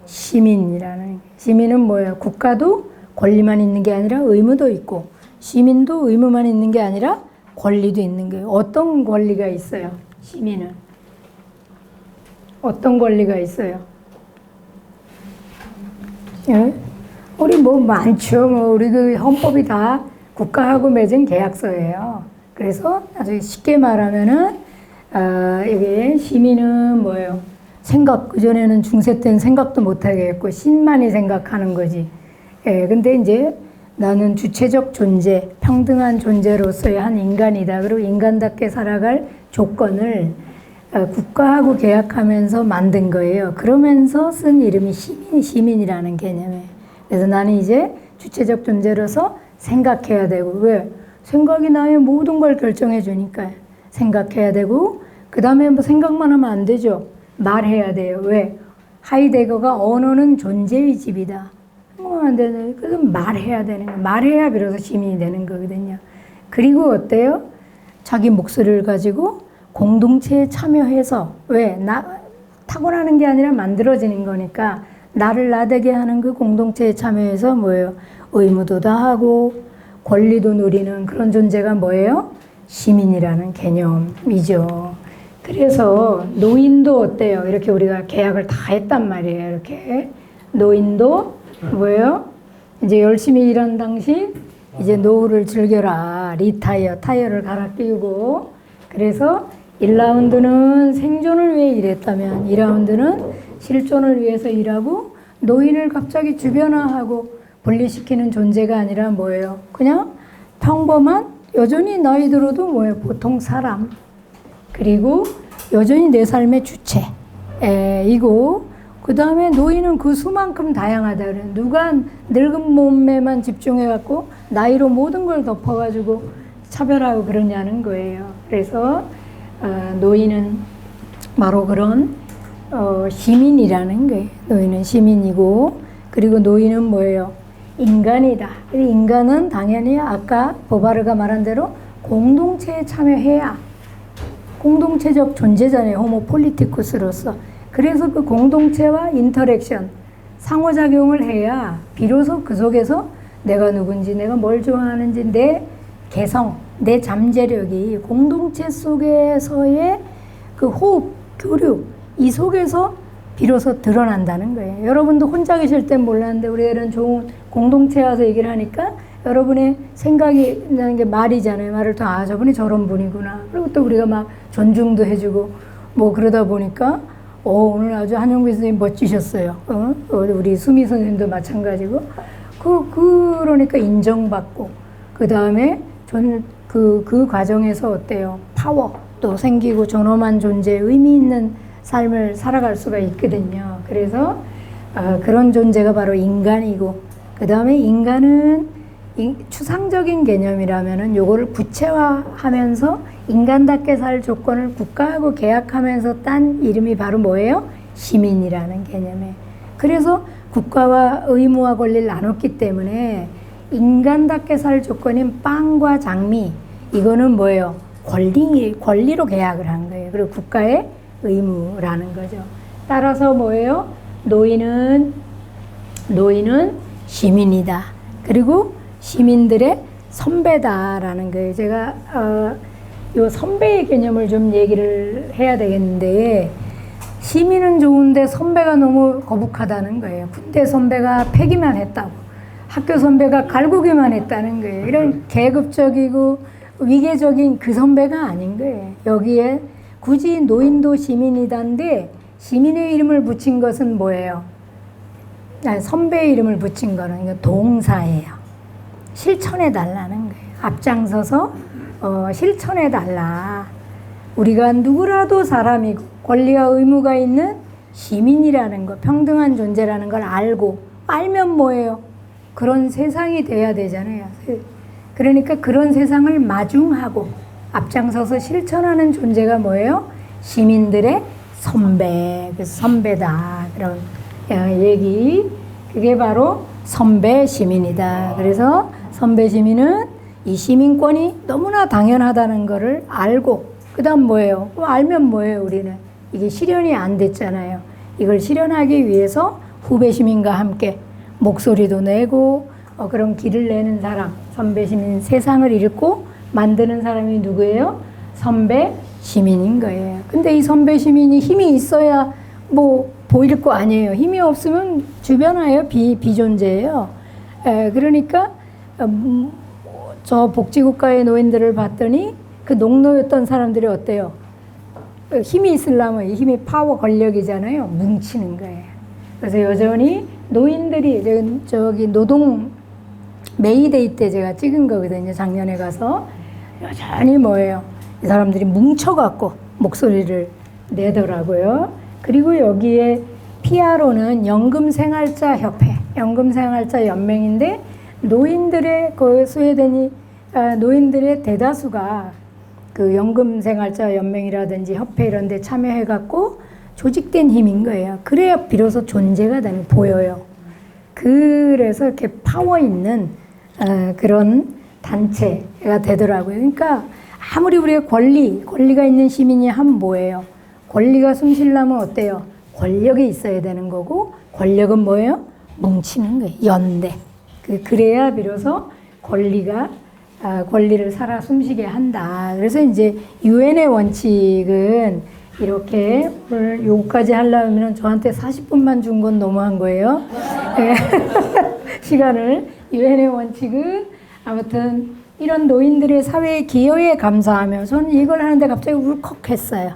A: 시민이라는. 시민은 뭐예요? 국가도 권리만 있는 게 아니라 의무도 있고 시민도 의무만 있는 게 아니라 권리도 있는 거예요. 어떤 권리가 있어요? 시민은 어떤 권리가 있어요? 예? 우리 뭐 많죠. 뭐 우리 그 헌법이 다 국가하고 맺은 계약서예요. 그래서 아주 쉽게 말하면은 이게 시민은 뭐예요? 생각 그전에는 중세 때는 생각도 못 하게 했고 신만이 생각하는 거지. 예, 근데 이제 나는 주체적 존재, 평등한 존재로서의 한 인간이다. 그리고 인간답게 살아갈 조건을 국가하고 계약하면서 만든 거예요. 그러면서 쓴 이름이 시민이라는 개념이에요. 그래서 나는 이제 주체적 존재로서 생각해야 되고, 왜? 생각이 나의 모든 걸 결정해 주니까 생각해야 되고, 그 다음에 뭐 생각만 하면 안 되죠. 말해야 돼요. 왜? 하이데거가 언어는 존재의 집이다. 뭐 안 되네. 그래서 말해야 되는 거예요. 말해야 비로소 시민이 되는 거거든요. 그리고 어때요? 자기 목소리를 가지고 공동체에 참여해서, 왜? 타고나는 게 아니라 만들어지는 거니까 나를 나되게 하는 그 공동체에 참여해서 뭐예요? 의무도 다하고 권리도 누리는 그런 존재가 뭐예요? 시민이라는 개념이죠. 그래서 노인도 어때요? 이렇게 우리가 계약을 다 했단 말이에요. 이렇게 노인도 뭐예요? 이제 열심히 일한 당시 이제 노후를 즐겨라. 리타이어, 타이어를 갈아 끼우고. 그래서 1라운드는 생존을 위해 일했다면 2라운드는 실존을 위해서 일하고, 노인을 갑자기 주변화하고 분리시키는 존재가 아니라 뭐예요? 그냥 평범한, 여전히 나이 들어도 뭐예요? 보통 사람. 그리고 여전히 내 삶의 주체이고, 그 다음에 노인은 그 수만큼 다양하다 그래요. 누가 늙은 몸에만 집중해갖고 나이로 모든 걸 덮어가지고 차별하고 그러냐는 거예요. 그래서 노인은 바로 그런 시민이라는 거예요. 노인은 시민이고, 그리고 노인은 뭐예요? 인간이다. 인간은 당연히 아까 보바르가 말한 대로 공동체에 참여해야 공동체적 존재잖아요. 호모 폴리티쿠스로서. 그래서 그 공동체와 인터랙션, 상호작용을 해야 비로소 그 속에서 내가 누군지, 내가 뭘 좋아하는지, 내 개성, 내 잠재력이 공동체 속에서의 그 호흡, 교류, 이 속에서 비로소 드러난다는 거예요. 여러분도 혼자 계실 땐 몰랐는데 우리 애는 좋은 공동체에 와서 얘기를 하니까 여러분의 생각이 나는 게 말이잖아요. 말을 또 아, 저분이 저런 분이구나. 그리고 또 우리가 막 존중도 해주고 뭐 그러다 보니까 오늘 아주 한영구 선생님 멋지셨어요. 우리 수미 선생님도 마찬가지고 그러니까 인정받고 그 다음에 그 과정에서 어때요? 파워도 생기고 존엄한 존재, 의미 있는 삶을 살아갈 수가 있거든요. 그래서 그런 존재가 바로 인간이고, 그 다음에 인간은 추상적인 개념이라면은 요거를 구체화하면서 인간답게 살 조건을 국가하고 계약하면서 딴 이름이 바로 뭐예요? 시민이라는 개념이에요. 그래서 국가와 의무와 권리를 나눴기 때문에 인간답게 살 조건인 빵과 장미, 이거는 뭐예요? 권리로 계약을 한 거예요. 그리고 국가의 의무라는 거죠. 따라서 뭐예요? 노인은 시민이다. 그리고 시민들의 선배다라는 거예요. 제가 요 선배의 개념을 좀 얘기를 해야 되겠는데, 시민은 좋은데 선배가 너무 거북하다는 거예요. 군대 선배가 패기만 했다고, 학교 선배가 갈구기만 했다는 거예요. 이런 계급적이고 위계적인 그 선배가 아닌 거예요. 여기에 굳이 노인도 시민이다인데 시민의 이름을 붙인 것은 뭐예요? 선배의 이름을 붙인 거는 동사예요. 실천해 달라는 거예요. 앞장서서 실천해 달라. 우리가 누구라도 사람이고 권리와 의무가 있는 시민이라는 거, 평등한 존재라는 걸 알면 뭐예요? 그런 세상이 돼야 되잖아요. 그러니까 그런 세상을 마중하고 앞장서서 실천하는 존재가 뭐예요? 시민들의 선배, 그래서 선배다. 그런 얘기. 그게 바로 선배 시민이다. 그래서 선배 시민은 이 시민권이 너무나 당연하다는 거를 알고, 그 다음 뭐예요? 알면 뭐예요, 우리는? 이게 실현이 안 됐잖아요. 이걸 실현하기 위해서 후배 시민과 함께 목소리도 내고 그런 길을 내는 사람, 선배 시민, 세상을 읽고 만드는 사람이 누구예요? 선배 시민인 거예요. 근데 이 선배 시민이 힘이 있어야 뭐 보일 거 아니에요. 힘이 없으면 주변화예요. 비존재예요. 그러니까 저 복지국가의 노인들을 봤더니 그 농노였던 사람들이 어때요? 힘이 있으려면 이 힘이 파워 권력이잖아요. 뭉치는 거예요. 그래서 여전히 노인들이 저기 노동 메이데이 때 제가 찍은 거거든요. 작년에 가서 여전히 뭐예요? 이 사람들이 뭉쳐갖고 목소리를 내더라고요. 그리고 여기에 PRO는 연금생활자 협회, 연금생활자 연맹인데 노인들의 그 스웨덴이 노인들의 대다수가 그 연금생활자 연맹이라든지 협회 이런 데 참여해갖고 조직된 힘인 거예요. 그래야 비로소 존재가 보여요. 그래서 이렇게 파워 있는 그런 단체가 되더라고요. 그러니까 아무리 우리가 권리가 있는 시민이 하면 뭐예요? 권리가 숨쉬려면 어때요? 권력이 있어야 되는 거고, 권력은 뭐예요? 뭉치는 거예요. 연대. 그래야 비로소 권리를 살아 숨쉬게 한다. 그래서 이제 유엔의 원칙은 이렇게 오늘 요거까지 하려면 저한테 40분만 준 건 너무한 거예요. 시간을. 유엔의 원칙은 아무튼 이런 노인들의 사회의 기여에 감사하며 저는 이걸 하는데 갑자기 울컥했어요.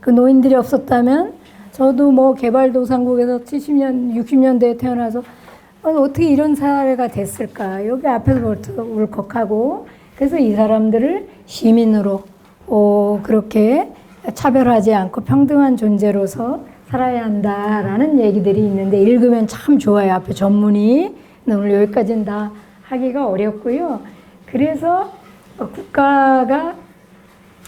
A: 그 노인들이 없었다면 저도 뭐 개발도상국에서 70년, 60년대에 태어나서 어떻게 이런 사회가 됐을까. 여기 앞에서부터 울컥하고, 그래서 이 사람들을 시민으로 그렇게 차별하지 않고 평등한 존재로서 살아야 한다라는 얘기들이 있는데 읽으면 참 좋아요. 앞에 전문이. 오늘 여기까지는 다 하기가 어렵고요. 그래서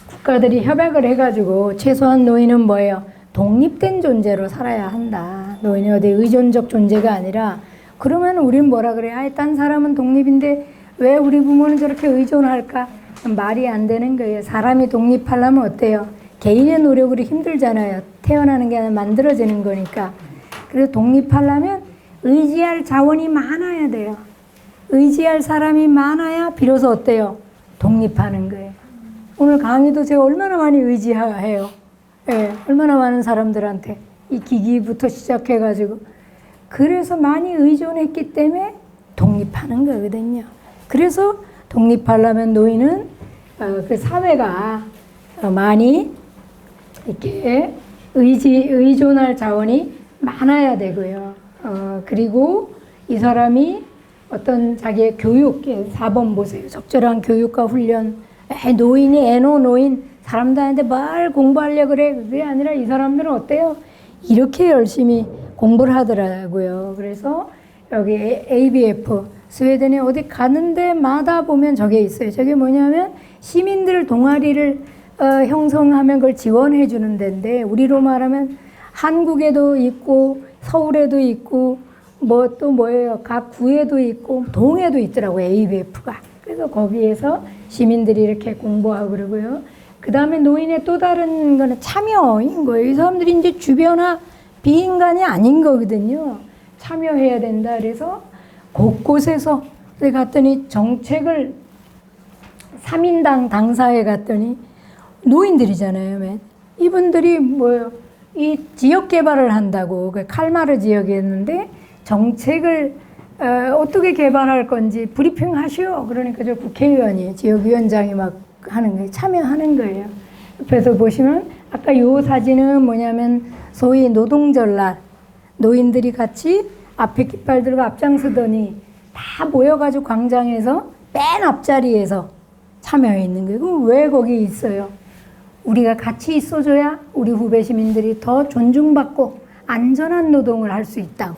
A: 국가들이 협약을 해가지고 최소한 노인은 뭐예요? 독립된 존재로 살아야 한다. 노인이 어디 의존적 존재가 아니라 그러면 우린 뭐라 그래? 아이, 딴 사람은 독립인데 왜 우리 부모는 저렇게 의존할까? 말이 안 되는 거예요. 사람이 독립하려면 어때요? 개인의 노력으로 힘들잖아요. 태어나는 게 아니라 만들어지는 거니까. 그래서 독립하려면 의지할 자원이 많아야 돼요. 의지할 사람이 많아야 비로소 어때요? 독립하는 거예요. 오늘 강의도 제가 얼마나 많이 의지해요. 예, 얼마나 많은 사람들한테 이 기기부터 시작해가지고 그래서 많이 의존했기 때문에 독립하는 거거든요. 그래서 독립하려면 노인은 그 사회가 많이 이렇게 의존할 자원이 많아야 되고요. 그리고 이 사람이 어떤 자기의 교육, 4번 보세요. 적절한 교육과 훈련. 노인이 애노 노인 사람들한테 뭘 공부하려고 그래. 그게 아니라 이 사람들은 어때요? 이렇게 열심히 공부를 하더라고요. 그래서 여기 ABF 스웨덴에 어디 가는 데마다 보면 저게 있어요. 저게 뭐냐면 시민들 동아리를 형성하면 그걸 지원해 주는 데인데 우리로 말하면 한국에도 있고 서울에도 있고 뭐 또 뭐예요? 각 구에도 있고 동에도 있더라고요. ABF가. 그래서 거기에서 시민들이 이렇게 공부하고 그러고요. 그 다음에 노인의 또 다른 거는 참여인 거예요. 이 사람들이 이제 주변화 비인간이 아닌 거거든요. 참여해야 된다. 그래서 곳곳에서 갔더니 정책을 3인당 당사에 갔더니 노인들이잖아요. 맨. 이분들이 뭐예요? 이 지역 개발을 한다고 그 칼마르 지역이었는데 정책을 어떻게 개발할 건지 브리핑 하시오. 그러니까 저 국회의원이 지역위원장이 막 하는 거예요. 참여하는 거예요. 옆에서 보시면 아까 요 사진은 뭐냐면 소위 노동절날 노인들이 같이 앞에 깃발 들고 앞장서더니 다 모여가지고 광장에서 맨 앞자리에서 참여해 있는 거예요. 그럼 왜 거기 있어요? 우리가 같이 있어줘야 우리 후배 시민들이 더 존중받고 안전한 노동을 할 수 있다고.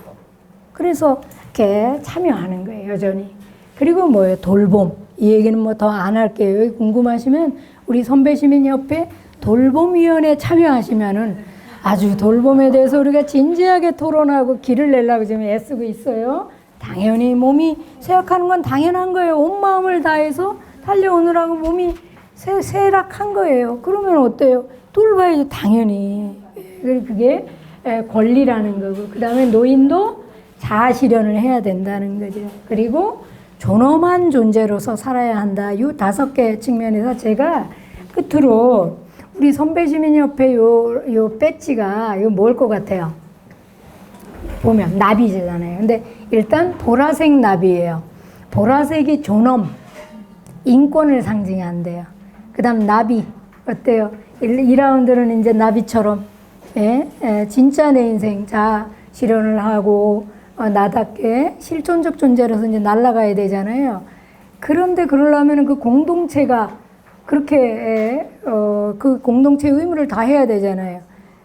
A: 그래서 이렇게 참여하는 거예요, 여전히. 그리고 뭐예요? 돌봄. 이 얘기는 뭐 더 안 할게요. 여기 궁금하시면 우리 선배시민협회 돌봄위원회 참여하시면은 아주 돌봄에 대해서 우리가 진지하게 토론하고 길을 내려고 지금 애쓰고 있어요. 당연히 몸이 쇠약하는 건 당연한 거예요. 온 마음을 다해서 달려오느라고 몸이 쇠락한 거예요. 그러면 어때요? 돌봐야죠, 당연히. 그게 권리라는 거고. 그 다음에 노인도 자아실현을 해야 된다는 거죠. 그리고 존엄한 존재로서 살아야 한다. 이 5개 측면에서 제가 끝으로 우리 선배시민협회 요 배지가 이거 뭘 것 같아요? 보면 나비잖아요. 근데 일단 보라색 나비예요. 보라색이 존엄, 인권을 상징한대요. 그 다음 나비 어때요? 2라운드는 이제 나비처럼 진짜 내 인생 자아 실현을 하고 나답게 실존적 존재로서 이제 날아가야 되잖아요. 그런데 그러려면 그 공동체가 그렇게 그 공동체의 의무를 다 해야 되잖아요.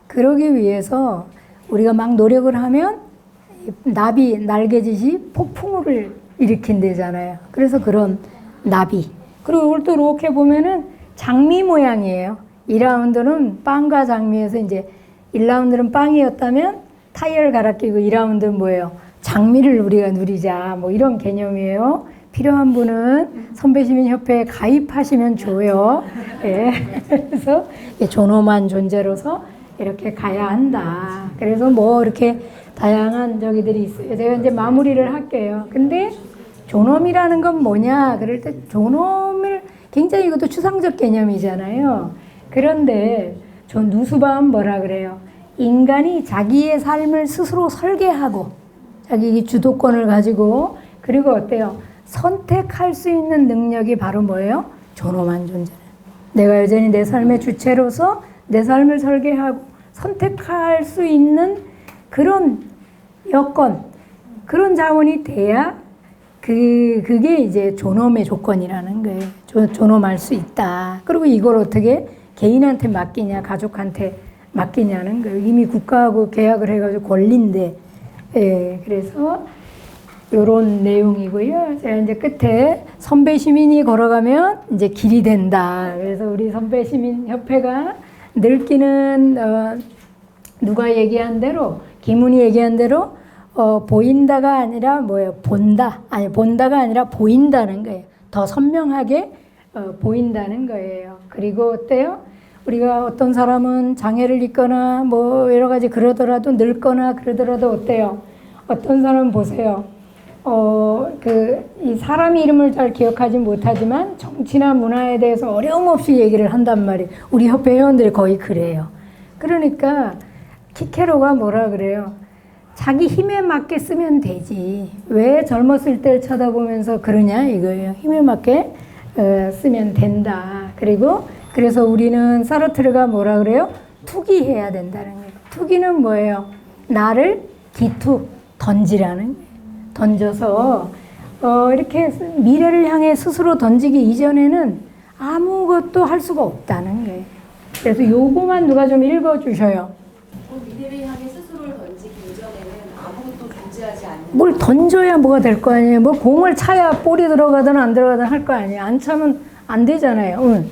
A: 그러기 위해서 우리가 막 노력을 하면 나비 날개짓이 폭풍우를 일으킨대잖아요. 그래서 그런 나비. 그리고 이걸 또 이렇게 보면은 장미 모양이에요. 2라운드는 빵과 장미에서 이제 1라운드는 빵이었다면 타이어를 갈아 끼고 2라운드는 뭐예요? 장미를 우리가 누리자. 뭐 이런 개념이에요. 필요한 분은 선배시민협회에 가입하시면 좋아요. 예. 그래서 존엄한 존재로서 이렇게 가야 한다. 그래서 뭐 이렇게 다양한 저기들이 있어요. 제가 이제 마무리를 할게요. 근데 존엄이라는 건 뭐냐? 그럴 때 존엄을 굉장히 이것도 추상적 개념이잖아요. 그런데 저 누수바은 뭐라 그래요? 인간이 자기의 삶을 스스로 설계하고 자기 주도권을 가지고 그리고 어때요? 선택할 수 있는 능력이 바로 뭐예요? 존엄한 존재. 내가 여전히 내 삶의 주체로서 내 삶을 설계하고 선택할 수 있는 그런 여건, 그런 자원이 돼야 그게 이제 존엄의 조건이라는 거예요. 존엄할 수 있다. 그리고 이걸 어떻게 개인한테 맡기냐, 가족한테 맡기냐는 거예요. 이미 국가하고 계약을 해가지고 권리인데, 예, 그래서 요런 내용이고요. 제가 이제 끝에 선배 시민이 걸어가면 이제 길이 된다. 그래서 우리 선배 시민 협회가 늙기는 누가 얘기한 대로, 김훈이 얘기한 대로 보인다가 아니라 뭐예요? 본다. 아니, 본다가 아니라 보인다는 거예요. 더 선명하게 보인다는 거예요. 그리고 어때요? 우리가 어떤 사람은 장애를 입거나 뭐 여러 가지 그러더라도 늙거나 그러더라도 어때요? 어떤 사람은 보세요. 이 사람 이름을 잘 기억하지 못하지만 정치나 문화에 대해서 어려움 없이 얘기를 한단 말이에요. 우리 협회 회원들이 거의 그래요. 그러니까 키케로가 뭐라 그래요? 자기 힘에 맞게 쓰면 되지. 왜 젊었을 때를 쳐다보면서 그러냐 이거예요. 힘에 맞게 쓰면 된다. 그리고 그래서 우리는 사르트르가 뭐라 그래요? 투기해야 된다는 거예요. 투기는 뭐예요? 나를 기투, 던지라는 거예요. 던져서 이렇게 미래를 향해 스스로 던지기 이전에는 아무것도 할 수가 없다는 거예요. 그래서 요거만 누가 좀 읽어주셔요.
G: 미래를 향해 스스로를 던지기 이전에는 아무것도 존재하지 않는.
A: 뭘 던져야 뭐가 될 거 아니에요. 뭐 공을 차야 볼이 들어가든 안 들어가든 할 거 아니에요. 안 차면 안 되잖아요. 응.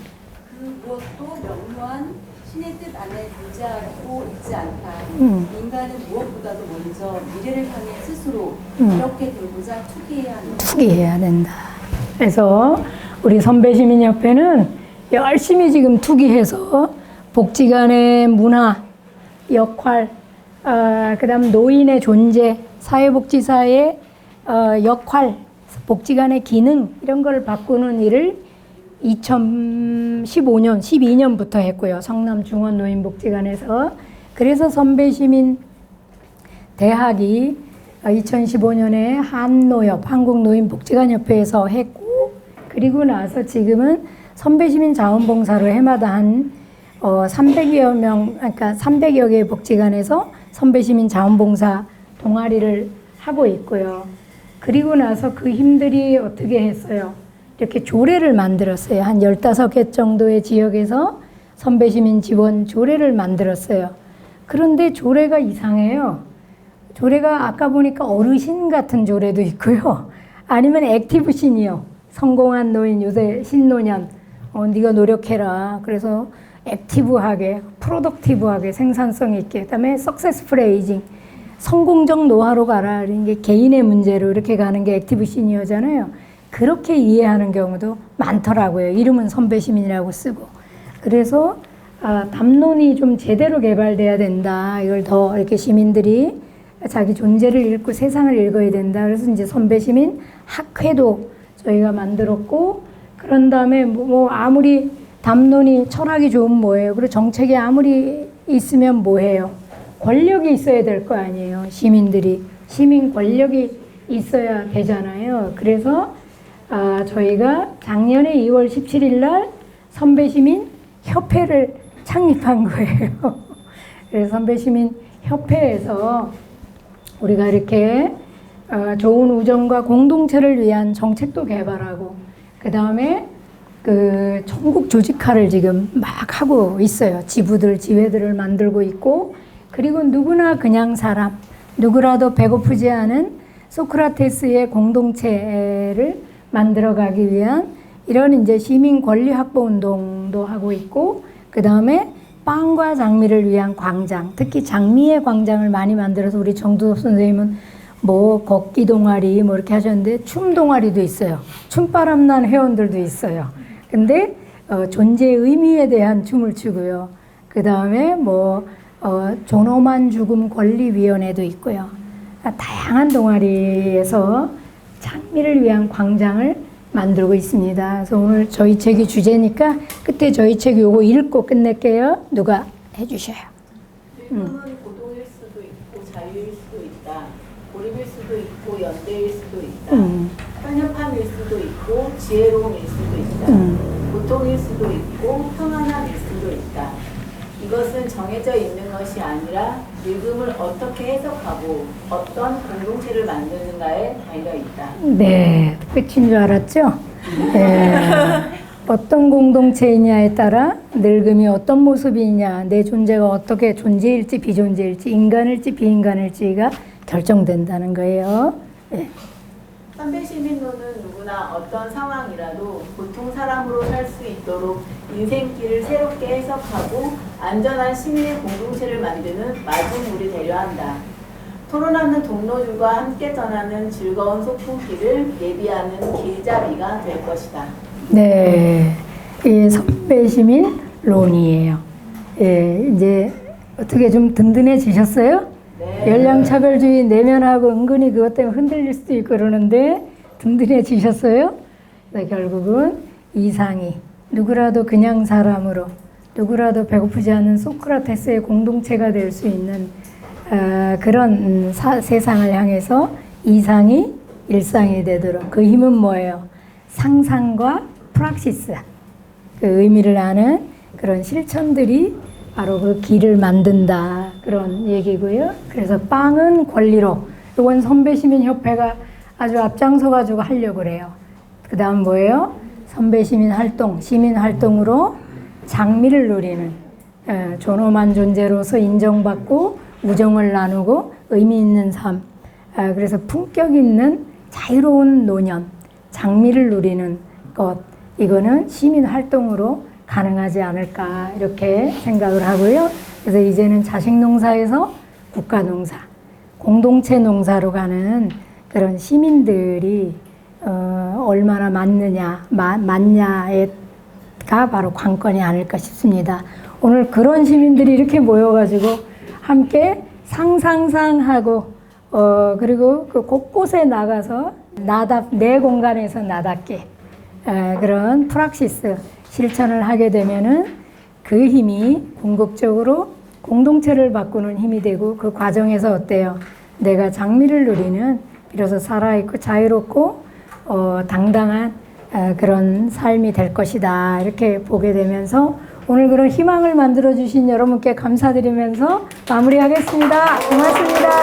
G: 그것도 명료한 신의 뜻 안에 존재하고 있지 않다. 인간은 무엇보다도 먼저 미래를 향해 스스로 이렇게 되고자 투기해야 한다.
A: 투기해야 된다. 그래서 우리 선배시민협회는 열심히 지금 투기해서 복지관의 문화, 역할, 그다음 노인의 존재, 사회복지사의 역할, 복지관의 기능 이런 걸 바꾸는 일을 2015년, 12년부터 했고요. 성남 중원노인복지관에서. 그래서 선배시민 대학이 2015년에 한노협, 한국노인복지관협회에서 했고, 그리고 나서 지금은 선배시민 자원봉사로 해마다 한 300여 명, 그러니까 300여 개의 복지관에서 선배시민 자원봉사 동아리를 하고 있고요. 그리고 나서 그 힘들이 어떻게 했어요? 이렇게 조례를 만들었어요. 한 15개 정도의 지역에서 선배시민 지원 조례를 만들었어요. 그런데 조례가 이상해요. 조례가 아까 보니까 어르신 같은 조례도 있고요. 아니면 액티브 시니어, 성공한 노인, 요새 신노년, 네가 노력해라. 그래서 액티브하게, 프로덕티브하게, 생산성 있게, 그다음에 석세스풀 에이징, 성공적 노화로 가라. 이게 개인의 문제로 이렇게 가는 게 액티브 시니어잖아요. 그렇게 이해하는 경우도 많더라고요. 이름은 선배시민이라고 쓰고. 그래서 담론이 좀 제대로 개발돼야 된다. 이걸 더 이렇게 시민들이 자기 존재를 읽고 세상을 읽어야 된다. 그래서 이제 선배시민 학회도 저희가 만들었고, 그런 다음에 뭐 아무리 담론이 철학이 좋으면 뭐예요? 그리고 정책이 아무리 있으면 뭐해요? 권력이 있어야 될 거 아니에요. 시민들이. 시민 권력이 있어야 되잖아요. 그래서 저희가 작년에 2월 17일 날 선배시민 협회를 창립한 거예요. 그래서 선배시민 협회에서 우리가 이렇게 좋은 우정과 공동체를 위한 정책도 개발하고, 그 다음에 그 전국 조직화를 지금 막 하고 있어요. 지부들, 지회들을 만들고 있고, 그리고 누구나 그냥 사람, 누구라도 배고프지 않은 소크라테스의 공동체를 만들어가기 위한 이런 이제 시민 권리 확보 운동도 하고 있고, 그 다음에 빵과 장미를 위한 광장, 특히 장미의 광장을 많이 만들어서 우리 정두섭 선생님은 뭐 걷기 동아리 뭐 이렇게 하셨는데 춤 동아리도 있어요. 춤바람 난 회원들도 있어요. 근데 존재의 의미에 대한 춤을 추고요. 그 다음에 뭐 존엄한 죽음 권리위원회도 있고요. 다양한 동아리에서 장미를 위한 광장을 만들고 있습니다. 그래서 오늘 저희 책이 주제니까 그때 저희 책 요거 읽고 끝낼게요. 누가 해주셔요.
G: 늙음은 고독일 수도 있고 자유일 수도 있다. 고립일 수도 있고 연대일 수도 있다. 편협함일 수도 있고 지혜로움일 수도 있다. 고통일 수도 있고 평안함일 수도 있다. 이것은 정해져 있는 것이 아니라 늙음을 어떻게 해석하고 어떤 공동체를 만드는가에 달려 있다.
A: 네, 끝인 줄 알았죠? 네. 어떤 공동체이냐에 따라 늙음이 어떤 모습이냐, 내 존재가 어떻게 존재일지 비존재일지 인간일지 비인간일지가 결정된다는 거예요. 네.
N: 선배 시민론은 누구나 어떤 상황이라도 보통 사람으로 살 수 있도록 인생길을 새롭게 해석하고 안전한 시민의 공동체를 만드는 마중물이 되려 한다. 토론하는 동료들과 함께 떠나는 즐거운 소풍길을 예비하는 길잡이가 될 것이다.
A: 네, 이 선배 시민론이에요. 예, 이제 어떻게 좀 든든해지셨어요?
N: 네.
A: 연령차별주의 내면하고 은근히 그것 때문에 흔들릴 수도 있고 그러는데 든든해지셨어요? 그래서 결국은 이상이 누구라도 그냥 사람으로 누구라도 배고프지 않은 소크라테스의 공동체가 될 수 있는 그런 세상을 향해서 이상이 일상이 되도록 그 힘은 뭐예요? 상상과 프락시스 그 의미를 아는 그런 실천들이 바로 그 길을 만든다 그런 얘기고요. 그래서 빵은 권리로 이건 선배시민협회가 아주 앞장서 가지고 하려고 그래요. 그 다음 뭐예요? 선배시민활동, 시민활동으로 장미를 누리는 존엄한 존재로서 인정받고 우정을 나누고 의미 있는 삶 그래서 품격 있는 자유로운 노년 장미를 누리는 것 이거는 시민활동으로 가능하지 않을까 이렇게 생각을 하고요. 그래서 이제는 자식농사에서 국가농사, 공동체 농사로 가는 그런 시민들이 얼마나 많냐가 바로 관건이 아닐까 싶습니다. 오늘 그런 시민들이 이렇게 모여가지고 함께 상상하고 그리고 그 곳곳에 나가서 내 공간에서 나답게 그런 프락시스 실천을 하게 되면은 그 힘이 궁극적으로 공동체를 바꾸는 힘이 되고 그 과정에서 어때요? 내가 장미를 누리는 비로소 살아있고 자유롭고 당당한 그런 삶이 될 것이다 이렇게 보게 되면서 오늘 그런 희망을 만들어 주신 여러분께 감사드리면서 마무리하겠습니다. 고맙습니다.